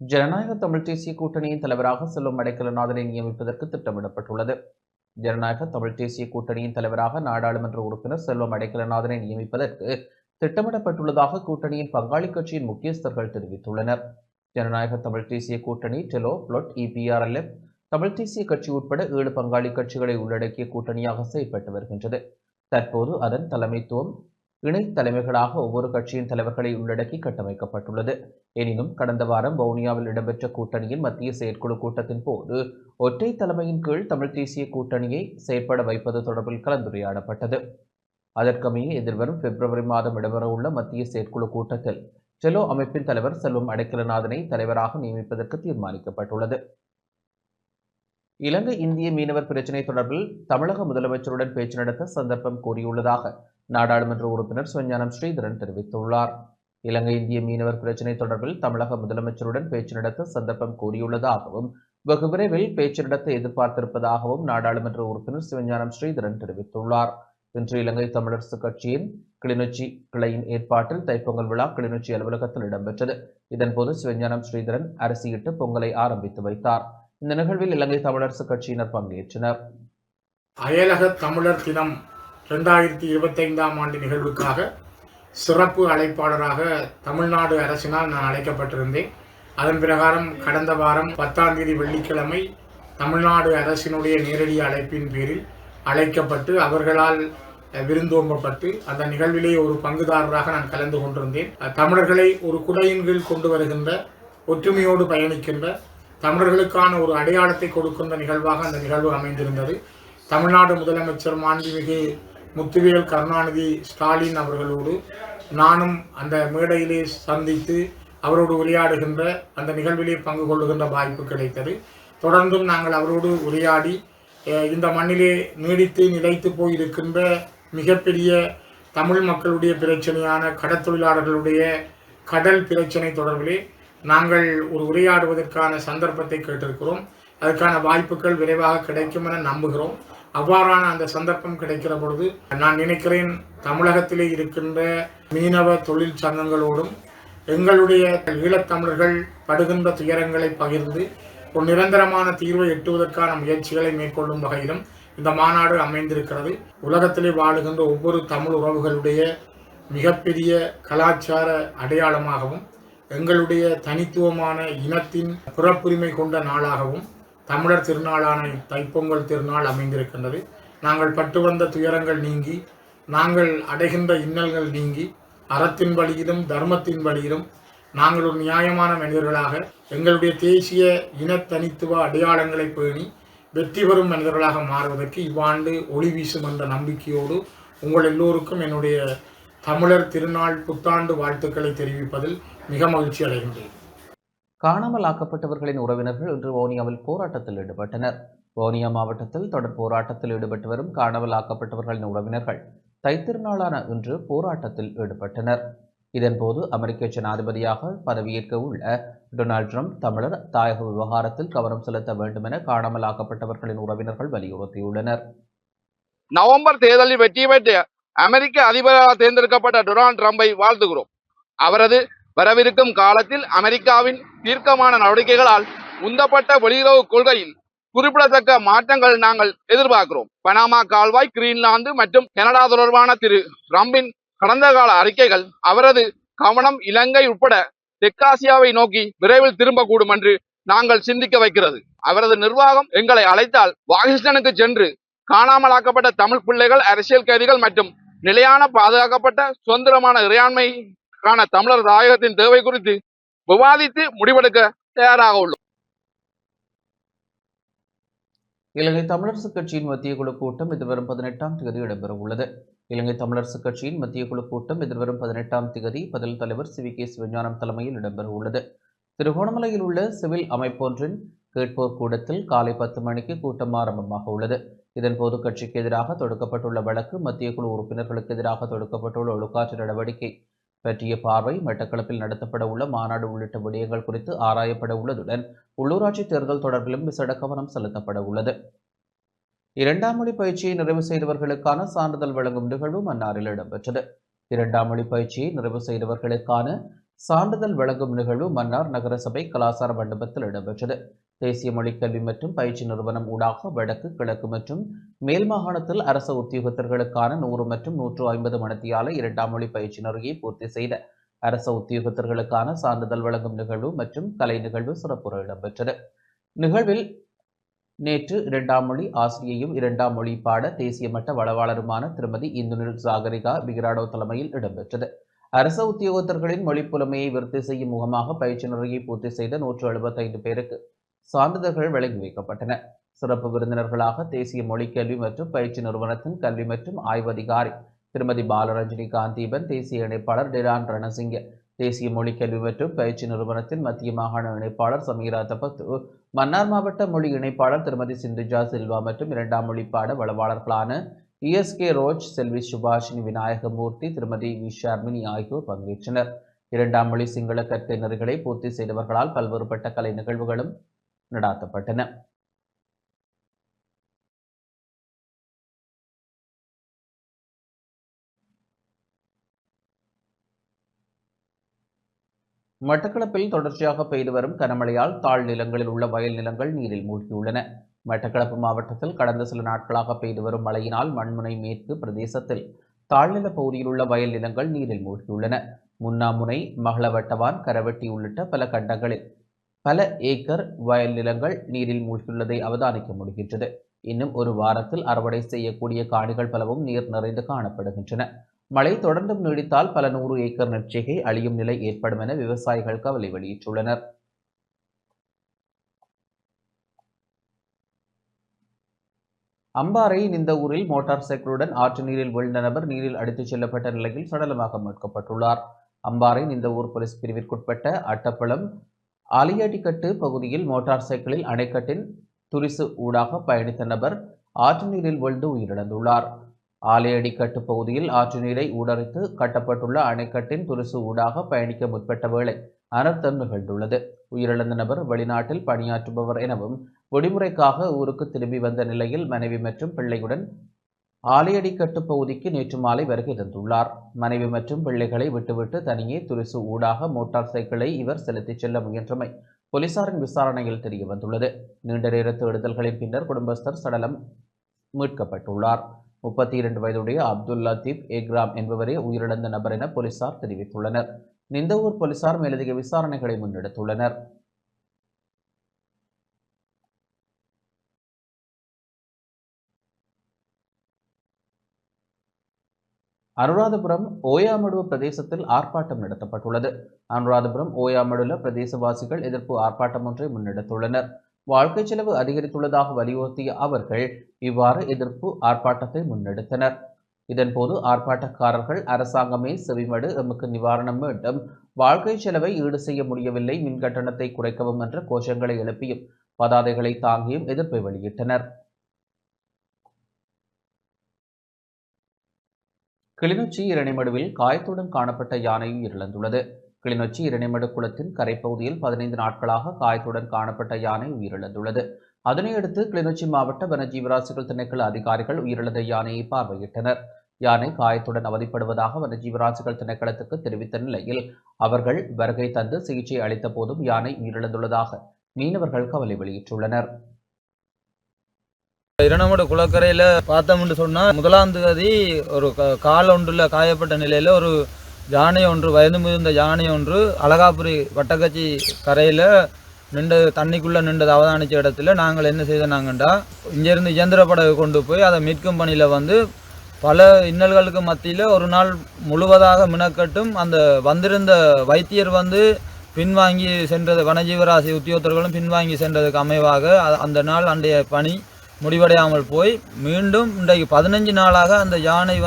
ஜனநாயக தமிழ் தேசிய கூட்டணியின் தலைவராக செல்வம் அடைக்கலநாதனை நியமிப்பதற்கு திட்டமிடப்பட்டுள்ளது. ஜனநாயக தமிழ் தேசிய கூட்டணியின் தலைவராக நாடாளுமன்ற உறுப்பினர் செல்வம் அடைக்கலநாதனை நியமிப்பதற்கு திட்டமிடப்பட்டுள்ளதாக கூட்டணியின் பங்காளி கட்சியின் முக்கியஸ்தர்கள் தெரிவித்துள்ளனர். ஜனநாயக தமிழ் தேசிய கூட்டணி டெலோ, பிளொட், EPRLF, தமிழ் தேசிய கட்சி உட்பட 7 பங்காளி கட்சிகளை உள்ளடக்கிய கூட்டணியாக செயல்பட்டு வருகின்றது. தற்போது அதன் தலைமைத்துவம் இணை தலைமைகளாக ஒவ்வொரு கட்சியின் தலைவர்களை உள்ளடக்கி கட்டமைக்கப்பட்டுள்ளது. எனினும் கடந்த வாரம் வவுனியாவில் இடம்பெற்ற கூட்டணியின் மத்திய செயற்குழு கூட்டத்தின் போது ஒற்றை தலைமையின் கீழ் தமிழ் தேசிய கூட்டணியை செயற்பட வைப்பது தொடர்பில் கலந்துரையாடப்பட்டது. அதற்கமைய எதிர்வரும் பிப்ரவரி மாதம் இடம்பெறவுள்ள மத்திய செயற்குழு கூட்டத்தில் டெலோ அமைப்பின் தலைவர் செல்வம் அடைக்கலநாதனை தலைவராக நியமிப்பதற்கு தீர்மானிக்கப்பட்டுள்ளது. இலங்கை இந்திய மீனவர் பிரச்சினை தொடர்பில் தமிழக முதலமைச்சருடன் பேச்சு நடத்த சந்தர்ப்பம் கோரியுள்ளதாக நாடாளுமன்ற உறுப்பினர் சிவஞானம் ஸ்ரீதரன் தெரிவித்துள்ளார். இலங்கை இந்திய மீனவர் பிரச்சினை தொடர்பில் தமிழக முதலமைச்சருடன் பேச்சு நடத்த சந்தர்ப்பம் கோரியுள்ளதாகவும் வெகு விரைவில் பேச்சு நடத்த எதிர்பார்த்திருப்பதாகவும் நாடாளுமன்ற உறுப்பினர் சிவஞானம் ஸ்ரீதரன் தெரிவித்துள்ளார். இன்று இலங்கை தமிழரசு கட்சியின் கிளிநொச்சி கிளையின் ஏற்பாட்டில் தைப்பொங்கல் விழா கிளிநொச்சி அலுவலகத்தில் இடம்பெற்றது. இதன்போது சிவஞானம் ஸ்ரீதரன் அரிசியிட்டு பொங்கலை ஆரம்பித்து வைத்தார். இந்த நிகழ்வில் இலங்கை தமிழரசு கட்சியினர் பங்கேற்றனர். அயலக தமிழர் தினம் 2025ஆம் ஆண்டு நிகழ்வுக்காக சிறப்பு அழைப்பாளராக தமிழ்நாடு அரசினால் நான் அழைக்கப்பட்டிருந்தேன். அதன் பிரகாரம் கடந்த வாரம் 10ஆம் தேதி வெள்ளிக்கிழமை தமிழ்நாடு அரசினுடைய நேரடி அழைப்பின் பேரில் அழைக்கப்பட்டு அவர்களால் விருந்தோம்பப்பட்டு அந்த நிகழ்விலே ஒரு பங்குதாரராக நான் கலந்து கொண்டிருந்தேன். தமிழர்களை ஒரு குடையின் கீழ் கொண்டு வருகின்ற, ஒற்றுமையோடு பயணிக்கின்ற, தமிழர்களுக்கான ஒரு அடையாளத்தை கொடுக்கின்ற நிகழ்வாக அந்த நிகழ்வு அமைந்திருந்தது. தமிழ்நாடு முதலமைச்சர் மாண்புமிகு முத்துவேல் கருணாநிதி ஸ்டாலின் அவர்களோடு நானும் அந்த மேடையிலே சந்தித்து அவரோடு உரையாடுகின்ற அந்த நிகழ்விலே பங்கு கொள்ளுகின்ற வாய்ப்பு கிடைத்தது. தொடர்ந்தும் நாங்கள் அவரோடு உரையாடி இந்த மண்ணிலே நீடித்து நிலைத்து போயிருக்கின்ற மிகப்பெரிய தமிழ் மக்களுடைய பிரச்சனையான கடற்தொழிலாளர்களுடைய கடல் பிரச்சனை தொடர்பிலே நாங்கள் ஒரு உரையாடுவதற்கான சந்தர்ப்பத்தை கேட்டிருக்கிறோம். அதற்கான வாய்ப்புகள் விரைவாக கிடைக்கும் என நம்புகிறோம். அவ்வாறான அந்த சந்தர்ப்பம் கிடைக்கிற பொழுது நான் நினைக்கிறேன் தமிழகத்திலே இருக்கின்ற மீனவ தொழில் சங்கங்களோடும் எங்களுடைய ஈழத்தமிழர்கள் படுகின்ற துயரங்களை பகிர்ந்து ஒரு நிரந்தரமான தீர்வை எட்டுவதற்கான முயற்சிகளை மேற்கொள்ளும் வகையிலும் இந்த மாநாடு அமைந்திருக்கிறது. உலகத்திலே வாழுகின்ற ஒவ்வொரு தமிழ் உறவுகளுடைய மிகப்பெரிய கலாச்சார அடையாளமாகவும் எங்களுடைய தனித்துவமான இனத்தின் பிறப்புரிமை கொண்ட நாளாகவும் தமிழர் திருநாளான தைப்பொங்கல் திருநாள் அமைந்திருக்கின்றது. நாங்கள் பட்டு வந்த துயரங்கள் நீங்கி, நாங்கள் அடைகின்ற இன்னல்கள் நீங்கி, அறத்தின் வழியிலும் தர்மத்தின் வழியிலும் நாங்கள் ஒரு நியாயமான மனிதர்களாக எங்களுடைய தேசிய இனத்தனித்துவ அடையாளங்களை பேணி வெற்றி பெறும் மனிதர்களாக மாறுவதற்கு இவ்வாண்டு ஒளி வீசும் என்ற நம்பிக்கையோடு உங்கள் எல்லோருக்கும் என்னுடைய தமிழர் திருநாள் புத்தாண்டு வாழ்த்துக்களை தெரிவிப்பதில் மிக மகிழ்ச்சி அடைகின்றேன். காணாமல் ஆக்கப்பட்டவர்களின் உறவினர்கள் இன்று வவுனியாவில் போராட்டத்தில் ஈடுபட்டனர். வவுனியா மாவட்டத்தில் தொடர் போராட்டத்தில் ஈடுபட்டு வரும் காணாமல் ஆக்கப்பட்டவர்களின் உறவினர்கள் தைத்திருநாளான இன்று போராட்டத்தில் ஈடுபட்டனர். இதன்போது அமெரிக்க ஜனாதிபதியாக பதவியேற்க உள்ள டொனால்ட் ட்ரம்ப் தமிழர் தாயக விவகாரத்தில் கவனம் செலுத்த வேண்டும் என காணாமல் ஆக்கப்பட்டவர்களின் உறவினர்கள் வலியுறுத்தியுள்ளனர். நவம்பர் தேர்தலில் வெற்றி பெற்ற அமெரிக்க அதிபராக தேர்ந்தெடுக்கப்பட்ட டொனால்ட் ட்ரம்பை வாழ்த்துகிறோம். அவரது வரவிருக்கும் காலத்தில் அமெரிக்காவின் தீர்க்கமான நடவடிக்கைகளால் உந்தப்பட்ட வெளியுறவு கொள்கையில் குறிப்பிடத்தக்க மாற்றங்கள் நாங்கள் எதிர்பார்க்கிறோம். பனாமா கால்வாய், கிரீன்லாந்து மற்றும் கனடா தொடர்பான திரு ட்ரம்பின் கடந்த கால அறிக்கைகள் அவரது கவனம் இலங்கை உட்பட தெற்காசியாவை நோக்கி விரைவில் திரும்பக்கூடும் என்று நாங்கள் சிந்திக்க வைக்கிறது. அவரது நிர்வாகம் எங்களை அழைத்தால் வாஷிங்டனுக்கு சென்று காணாமலாக்கப்பட்ட தமிழ் பிள்ளைகள், அரசியல் கைதிகள் மற்றும் நிலையான பாதுகாக்கப்பட்ட சுதந்திரமான இறையாண்மைக்கான தமிழர் தாயகத்தின் தேவை குறித்து விவாதித்து முடிவெடுக்க தயாராக உள்ளோம். இலங்கை தமிழரசு கட்சியின் மத்திய குழு கூட்டம் எதிர்வரும் 18ஆம் தேதி இடம்பெற உள்ளது. இலங்கை தமிழரசு கட்சியின் மத்திய குழு கூட்டம் எதிர்வரும் 18ஆம் தேதி பதில் தலைவர் CVK சிவஞானம் தலைமையில் இடம்பெற உள்ளது. திருகோணமலையில் உள்ள சிவில் அமைப்பொன்றின் கேட்போர் கூடத்தில் காலை 10 மணிக்கு கூட்டம் ஆரம்பமாக உள்ளது. இதன்போது கட்சிக்கு எதிராக தொடுக்கப்பட்டுள்ள வழக்கு, மத்திய குழு உறுப்பினர்களுக்கு எதிராக தொடுக்கப்பட்டுள்ள ஒழுக்காற்று நடவடிக்கை பற்றிய பார்வை, மட்டக்களப்பில் நடத்தப்பட உள்ள மாநாடு உள்ளிட்ட விடயங்கள் குறித்து ஆராயப்பட உள்ளதுடன் உள்ளூராட்சி தேர்தல் தொடர்பிலும் விசேட கவனம் செலுத்தப்பட உள்ளது. 2ஆம் மொழி பயிற்சியை நிறைவு செய்தவர்களுக்கான சான்றிதழ் வழங்கும் நிகழ்வு மன்னாரில் இடம்பெற்றது. 2ஆம் மொழி பயிற்சியை நிறைவு செய்தவர்களுக்கான சான்றிதழ் வழங்கும் நிகழ்வு மன்னார் நகரசபை கலாசார மண்டபத்தில் இடம்பெற்றது. தேசிய மொழிக் கல்வி மற்றும் பயிற்சி நிறுவனம் ஊடாக வடக்கு, கிழக்கு மற்றும் மேல் மாகாணத்தில் அரச உத்தியோகத்தர்களுக்கான 100 மற்றும் 150 மணித்தியால 2ஆம் மொழி பயிற்சி நெறியை பூர்த்தி செய்த அரச உத்தியோகத்தர்களுக்கான சான்றிதழ் வழங்கும் நிகழ்வு மற்றும் கலை நிகழ்வு சிறப்புற இடம்பெற்றது. நிகழ்வில் நேற்று 2ஆம் மொழி ஆசிரியையும் 2ஆம் மொழி பாட தேசிய மட்ட வளவாளருமான திருமதி இந்துனில் சாகரிகா பிகிராடோ தலைமையில் இடம்பெற்றது. அரச உத்தியோகத்தர்களின் மொழி புலமையை விருத்தி செய்யும் முகமாக பயிற்சி நெறியை பூர்த்தி செய்த 175 பேருக்கு சான்றிதழ்கள் வழங்கி வைக்கப்பட்டன. சிறப்பு விருந்தினர்களாக தேசிய மொழிக் கல்வி மற்றும் பயிற்சி நிறுவனத்தின் கல்வி மற்றும் ஆய்வு அதிகாரி திருமதி பாலரஞ்சனி காந்தீபன், தேசிய இணைப்பாளர் டிரான் ரணசிங்க, தேசிய மொழிக் கல்வி மற்றும் பயிற்சி நிறுவனத்தின் மத்திய மாகாண இணைப்பாளர் சமீரா தபத்து, மன்னார் மாவட்ட மொழி இணைப்பாளர் திருமதி சிந்துஜா சில்வா மற்றும் 2ஆம் மொழி பாட வளவாளர்களான ESK ரோஜ், செல்வி சுபாஷினி விநாயகமூர்த்தி, திருமதி வி ஷர்மினி ஆகியோர் பங்கேற்றனர். 2ஆம் மொழி சிங்கள கற்கை நெறிகளை பூர்த்தி செய்தவர்களால் பல்வேறுபட்ட கலை நிகழ்வுகளும் நடாத்தப்பட்டன. மட்டக்களப்பில் தொடர்ச்சியாக பெய்து வரும் கனமழையால் தாழ் நிலங்களில் உள்ள வயல் நிலங்கள் நீரில் மூழ்கியுள்ளன. மட்டக்களப்பு மாவட்டத்தில் கடந்த சில நாட்களாக பெய்து வரும் மழையினால் மண்முனை மேற்கு பிரதேசத்தில் தாழ்நில பகுதியில் உள்ள வயல் நிலங்கள் நீரில் மூழ்கியுள்ளன. முன்னாமுனை, மகளவட்டவான், கரவெட்டி உள்ளிட்ட பல கண்டங்களில் பல ஏக்கர் வயல் நிலங்கள் நீரில் மூழ்கியுள்ளதை அவதானிக்க முடிகின்றது. இன்னும் ஒரு வாரத்தில் அறுவடை செய்யக்கூடிய காணிகள் பலவும் நீர் நிறைந்து காணப்படுகின்றன. மழை தொடர்ந்தும் நீடித்தால் பல 100 ஏக்கர் நெற்செய்கை அழியும் நிலை ஏற்படும் என விவசாயிகள் கவலை வெளியிட்டுள்ளனர். அம்பாறை இந்த ஊரில் மோட்டார் சைக்கிளுடன் ஆற்று நீரில் வீழ்ந்த நபர் நீரில் அடித்துச் செல்லப்பட்ட நிலையில் சடலமாக மீட்கப்பட்டுள்ளார். அம்பாறை இந்த ஊர் போலீஸ் பிரிவிற்குட்பட்ட அட்டப்பளம் ஆலியாடிக்கட்டு பகுதியில் மோட்டார் சைக்கிளில் அணைக்கட்டின் துரிசு ஊடாக பயணித்த நபர் ஆற்று நீரில் வீழ்ந்து உயிரிழந்துள்ளார். ஆலையடிக்கட்டு பகுதியில் ஆற்று நீரை ஊடறித்து கட்டப்பட்டுள்ள அணைக்கட்டின் துரிசு ஊடாக பயணிக்க முற்பட்ட வேளை அனர்த்தம் நிகழ்ந்துள்ளது. உயிரிழந்த நபர் வெளிநாட்டில் பணியாற்றுபவர் எனவும் விடுமுறைக்காக ஊருக்கு திரும்பி வந்த நிலையில் மனைவி மற்றும் பிள்ளையுடன் ஆலையடிக்கட்டு பகுதிக்கு நேற்று மாலை வருகை தந்துள்ளார். மனைவி மற்றும் பிள்ளைகளை விட்டுவிட்டு தனியே துரிசு ஊடாக மோட்டார் சைக்கிளை இவர் செலுத்திச் செல்ல முயன்றமை போலீசாரின் விசாரணையில் தெரிய வந்துள்ளது. நீண்ட நேர தேடுதல்களின் பின்னர் குடும்பஸ்தர் சடலம் மீட்கப்பட்டுள்ளார். 32 வயதுடைய அப்துல் லத்தீப் ஏக்ராம் என்பவரே உயிரிழந்த நபர் என போலீசார் தெரிவித்துள்ளனர். நிந்தவூர் போலீசார் மேலதிக விசாரணைகளை முன்னெடுத்துள்ளனர். அனுராதபுரம் ஓயாமடுவ பிரதேசத்தில் ஆர்ப்பாட்டம் நடத்தப்பட்டுள்ளது. அனுராதபுரம் ஓயாமடுல பிரதேசவாசிகள் எதிர்ப்பு ஆர்ப்பாட்டம் ஒன்றை முன்னெடுத்துள்ளனர். வாழ்க்கை செலவு அதிகரித்துள்ளதாக வலியுறுத்திய அவர்கள் இவ்வாறு எதிர்ப்பு ஆர்ப்பாட்டத்தை முன்னெடுத்தனர். இதன்போது ஆர்ப்பாட்டக்காரர்கள் அரசாங்கமே செவிமடு, எமக்கு நிவாரணம் வேண்டும், வாழ்க்கை செலவை ஈடு செய்ய முடியவில்லை, மின் கட்டணத்தை குறைக்கவும் என்ற கோஷங்களை எழுப்பியும் பதாதைகளை தாங்கியும் எதிர்ப்பை வெளியிட்டனர். கிளிநொச்சி இரணைமடுவில் காயத்துடன் காணப்பட்ட யானை உயிரிழந்துள்ளது. கிளிநொச்சி இரணைமடு குளத்தின் கரைப்பகுதியில் 15 நாட்களாக காயத்துடன் காணப்பட்ட யானை உயிரிழந்துள்ளது. அதனையடுத்து கிளிநொச்சி மாவட்ட வனஜீவராசிகள் திணைக்கள அதிகாரிகள் உயிரிழந்த யானையை பார்வையிட்டனர். யானை காயத்துடன் அவதிப்படுவதாக வனஜீவராசிகள் திணைக்களத்துக்கு தெரிவித்த நிலையில் அவர்கள் வருகை தந்து சிகிச்சை அளித்த போதும் யானை உயிரிழந்துள்ளதாக மீனவர்கள் கவலை வெளியிட்டுள்ளனர். இரணைமடு குளக்கரையில் பார்த்தோம்னு சொன்னால் 1ஆம் தேதி ஒரு கால் ஒன்றில் காயப்பட்ட நிலையில் ஒரு யானை ஒன்று, வயது முதிர்ந்த யானை ஒன்று அழகாபுரி வட்டக்கச்சி கரையில் தண்ணிக்குள்ளே நின்றது அவதானித்த இடத்துல நாங்கள் என்ன செய்தோம்னா இங்கேருந்து இயந்திர படகு கொண்டு போய் அதை மீட்கும் பணியில் பல இன்னல்களுக்கு மத்தியில் ஒரு நாள் முழுவதாக மினக்கட்டும் அந்த வந்திருந்த வைத்தியர் பின்வாங்கி சென்றது, வனஜீவராசி உத்தியோகத்தர்களும் பின்வாங்கி சென்றதுக்கு அமைவாக அந்த நாள் அன்றைய பணி முடிவடையாமல் போய் மீண்டும் இன்றைக்கு 15 நாளாக அந்த யானை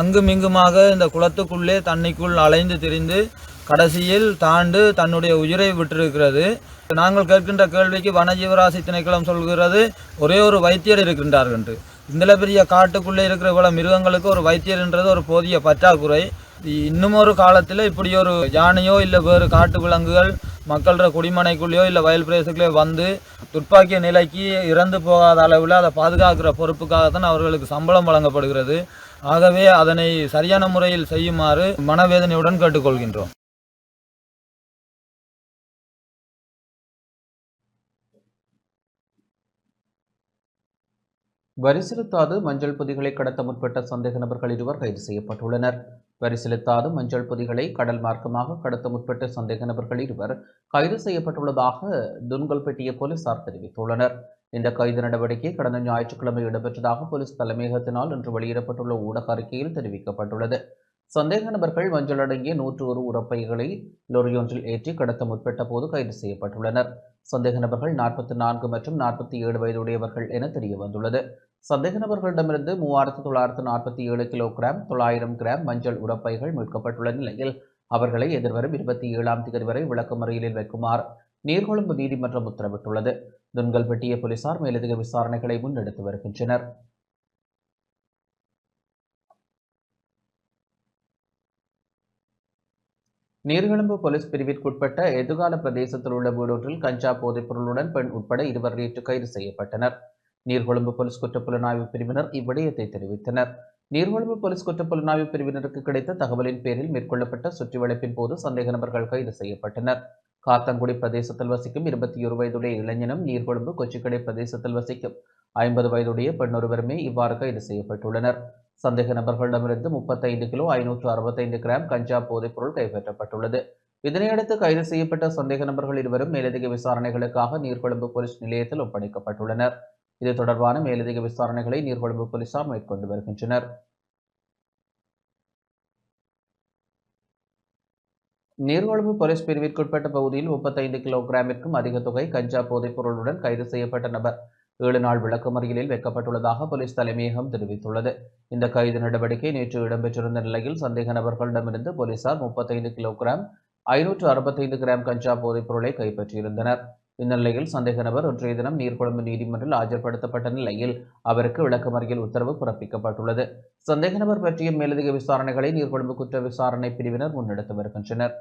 அங்குமிங்குமாக இந்த குளத்துக்குள்ளே தண்ணிக்குள் அலைந்து திரிந்து கடைசியில் தாண்டு தன்னுடைய உயிரை விட்டிருக்கிறது. நாங்கள் கேட்கின்ற கேள்விக்கு வனஜீவராசி திணைக்களம் சொல்கிறது ஒரே ஒரு வைத்தியர் இருக்கின்றார்கள் என்று. இந்த பெரிய காட்டுக்குள்ளே இருக்கிற இவ்வளவு மிருகங்களுக்கு ஒரு வைத்தியர்ன்றது ஒரு போதிய பற்றாக்குறை. இன்னும் ஒரு காலத்தில் இப்படி ஒரு யானையோ இல்லை வேறு காட்டு விலங்குகள் மக்களோட குடிமனைக்குள்ளேயோ இல்லை வயல் பிரதேசக்குள்ளேயோ வந்து துப்பாக்கிய நிலைக்கு இறந்து போகாத அளவில் அதை பாதுகாக்கிற பொறுப்புக்காகத்தான் அவர்களுக்கு சம்பளம் வழங்கப்படுகிறது. ஆகவே அதனை சரியான முறையில் செய்யுமாறு மனவேதனையுடன் கேட்டுக்கொள்கின்றோம். வரி செலுத்தாது மஞ்சள் பொதிகளை கடத்த முற்பட்ட சந்தேக நபர்கள் இருவர் கைது செய்யப்பட்டுள்ளனர். வரி செலுத்தாது மஞ்சள் பொதிகளை கடல் மார்க்கமாக கடத்த முற்பட்ட சந்தேக நபர்கள் இருவர் கைது செய்யப்பட்டுள்ளதாக துன்கல்பேட்டிய போலீசார் தெரிவித்துள்ளனர். இந்த கைது நடவடிக்கை கடந்த ஞாயிற்றுக்கிழமை இடம்பெற்றதாக போலீஸ் தலைமையகத்தினால் இன்று வெளியிடப்பட்டுள்ள ஊடக அறிக்கையில் தெரிவிக்கப்பட்டுள்ளது. சந்தேக நபர்கள் மஞ்சள் அடங்கிய 101 உரப்பைகளை லொரியொன்றில் ஏற்றி கடத்த முற்பட்ட போது கைது செய்யப்பட்டுள்ளனர். சந்தேக நபர்கள் 44 மற்றும் 47 வயதுடையவர்கள் என தெரிய வந்துள்ளது. சந்தேக நபர்களிடமிருந்து 3947 கிலோகிராம் 900 கிராம் மஞ்சள் உரப்பைகள் மீட்கப்பட்டுள்ள நிலையில் அவர்களை எதிர்வரும் 27ஆம் தேதி வரை விளக்கமறியலில் வைக்குமாறு நீர்கொழும்பு நீதிமன்றம் உத்தரவிட்டுள்ளது. துன்கல்பேட்டிய போலீசார் மேலதிக விசாரணைகளை முன்னெடுத்து வருகின்றனர். நீர்கொழும்பு போலீஸ் பிரிவிற்குட்பட்ட எதுகால பிரதேசத்தில் உள்ள வீடொன்றில் கஞ்சா போதைப் பொருளுடன் பெண் உட்பட 2 நேற்று கைது செய்யப்பட்டனர். நீர்கொழும்பு போலீஸ் குற்றப்புலனாய்வு பிரிவினர் இவ்விடயத்தை தெரிவித்தனர். நீர்கொழும்பு போலீஸ் குற்றப்புலனாய்வு பிரிவினருக்கு கிடைத்த தகவலின் பேரில் மேற்கொள்ளப்பட்ட சுற்றிவளைப்பின் போது சந்தேக நபர்கள் கைது செய்யப்பட்டனர். காத்தங்குடி பிரதேசத்தில் வசிக்கும் 21 வயதுடைய இளைஞனும் நீர்கொழும்பு கொச்சிக்கடை பிரதேசத்தில் வசிக்கும் 50 வயதுடைய பெண்ணொருவருமே இவ்வாறு கைது செய்யப்பட்டுள்ளனர். சந்தேக நபர்களிடமிருந்து 35 கிலோ 565 கிராம் கஞ்சா போதைப் பொருள் கைப்பற்றப்பட்டுள்ளது. இதனையடுத்து கைது செய்யப்பட்ட சந்தேக நபர்கள் இருவரும் மேலதிக விசாரணைகளுக்காக நீர்கொழும்பு போலீஸ் நிலையத்தில் ஒப்படைக்கப்பட்டுள்ளனர். இது தொடர்பான மேலதிக விசாரணைகளை நீர்கொழும்பு போலீசார் மேற்கொண்டு வருகின்றனர். நீர்கொழும்பு போலீஸ் பிரிவிற்குட்பட்ட பகுதியில் 35 கிலோகிராமிற்கும் அதிக தொகை கஞ்சா போதைப் பொருளுடன் கைது செய்யப்பட்ட நபர் 7 நாள் விளக்கமறியலில் வைக்கப்பட்டுள்ளதாக போலீஸ் தலைமையகம் தெரிவித்துள்ளது. இந்த கைது நடவடிக்கை நேற்று இடம்பெற்றிருந்த நிலையில் சந்தேக நபர்களிடமிருந்து போலீசார் 35 கிலோகிராம் 565 கிராம் கஞ்சா போதைப் பொருளை கைப்பற்றியிருந்தனர். இந்நிலையில் சந்தேக நபர் இன்றைய தினம் நீர்கொழும்பு நீதிமன்றில் ஆஜர்படுத்தப்பட்ட நிலையில் அவருக்கு விளக்கமறியல் உத்தரவு பிறப்பிக்கப்பட்டுள்ளது. சந்தேக நபர் பற்றிய மேலதிக விசாரணைகளை நீர்கொழும்பு குற்ற விசாரணை பிரிவினர் முன்னெடுத்து வருகின்றனர்.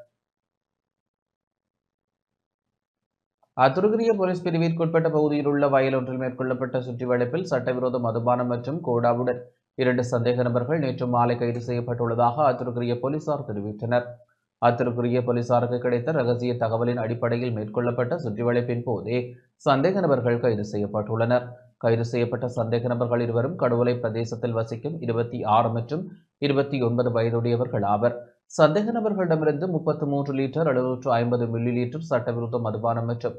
அத்துருகிரிய போலீஸ் பிரிவிற்குட்பட்ட பகுதியில் உள்ள வயல் ஒன்றில் மேற்கொள்ளப்பட்ட சுற்றிவளைப்பில் சட்டவிரோத மதுபானம் மற்றும் கோடாவுடன் 2 சந்தேக நபர்கள் நேற்று மாலை கைது செய்யப்பட்டுள்ளதாக அத்துருகிரிய போலீசார் தெரிவித்தனர். அத்துருகிரிய போலீசாருக்கு கிடைத்த ரகசிய தகவலின் அடிப்படையில் மேற்கொள்ளப்பட்ட சுற்றிவளைப்பின் போதே சந்தேக நபர்கள் கைது செய்யப்பட்டுள்ளனர். கைது செய்யப்பட்ட சந்தேக நபர்கள் இருவரும் கடுவலை பிரதேசத்தில் வசிக்கும் 26 மற்றும் 29 வயதுடையவர்கள் ஆவர். சந்தேக நபர்களிடமிருந்து 33 லிட்டர் 750 மில்லி லிட்டர் சட்டவிரோத மதுபானம் மற்றும்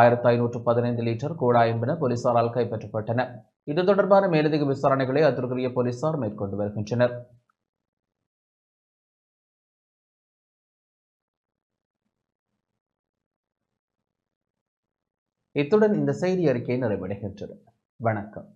1515 லிட்டர் கோடா என்பன போலீசாரால் கைப்பற்றப்பட்டன. இது தொடர்பான மேலதிக விசாரணைகளை அத்துருகிரிய போலீசார் மேற்கொண்டு வருகின்றனர். இத்துடன் இந்த செய்தி அறிக்கை நிறைவடைகின்றது. வணக்கம்.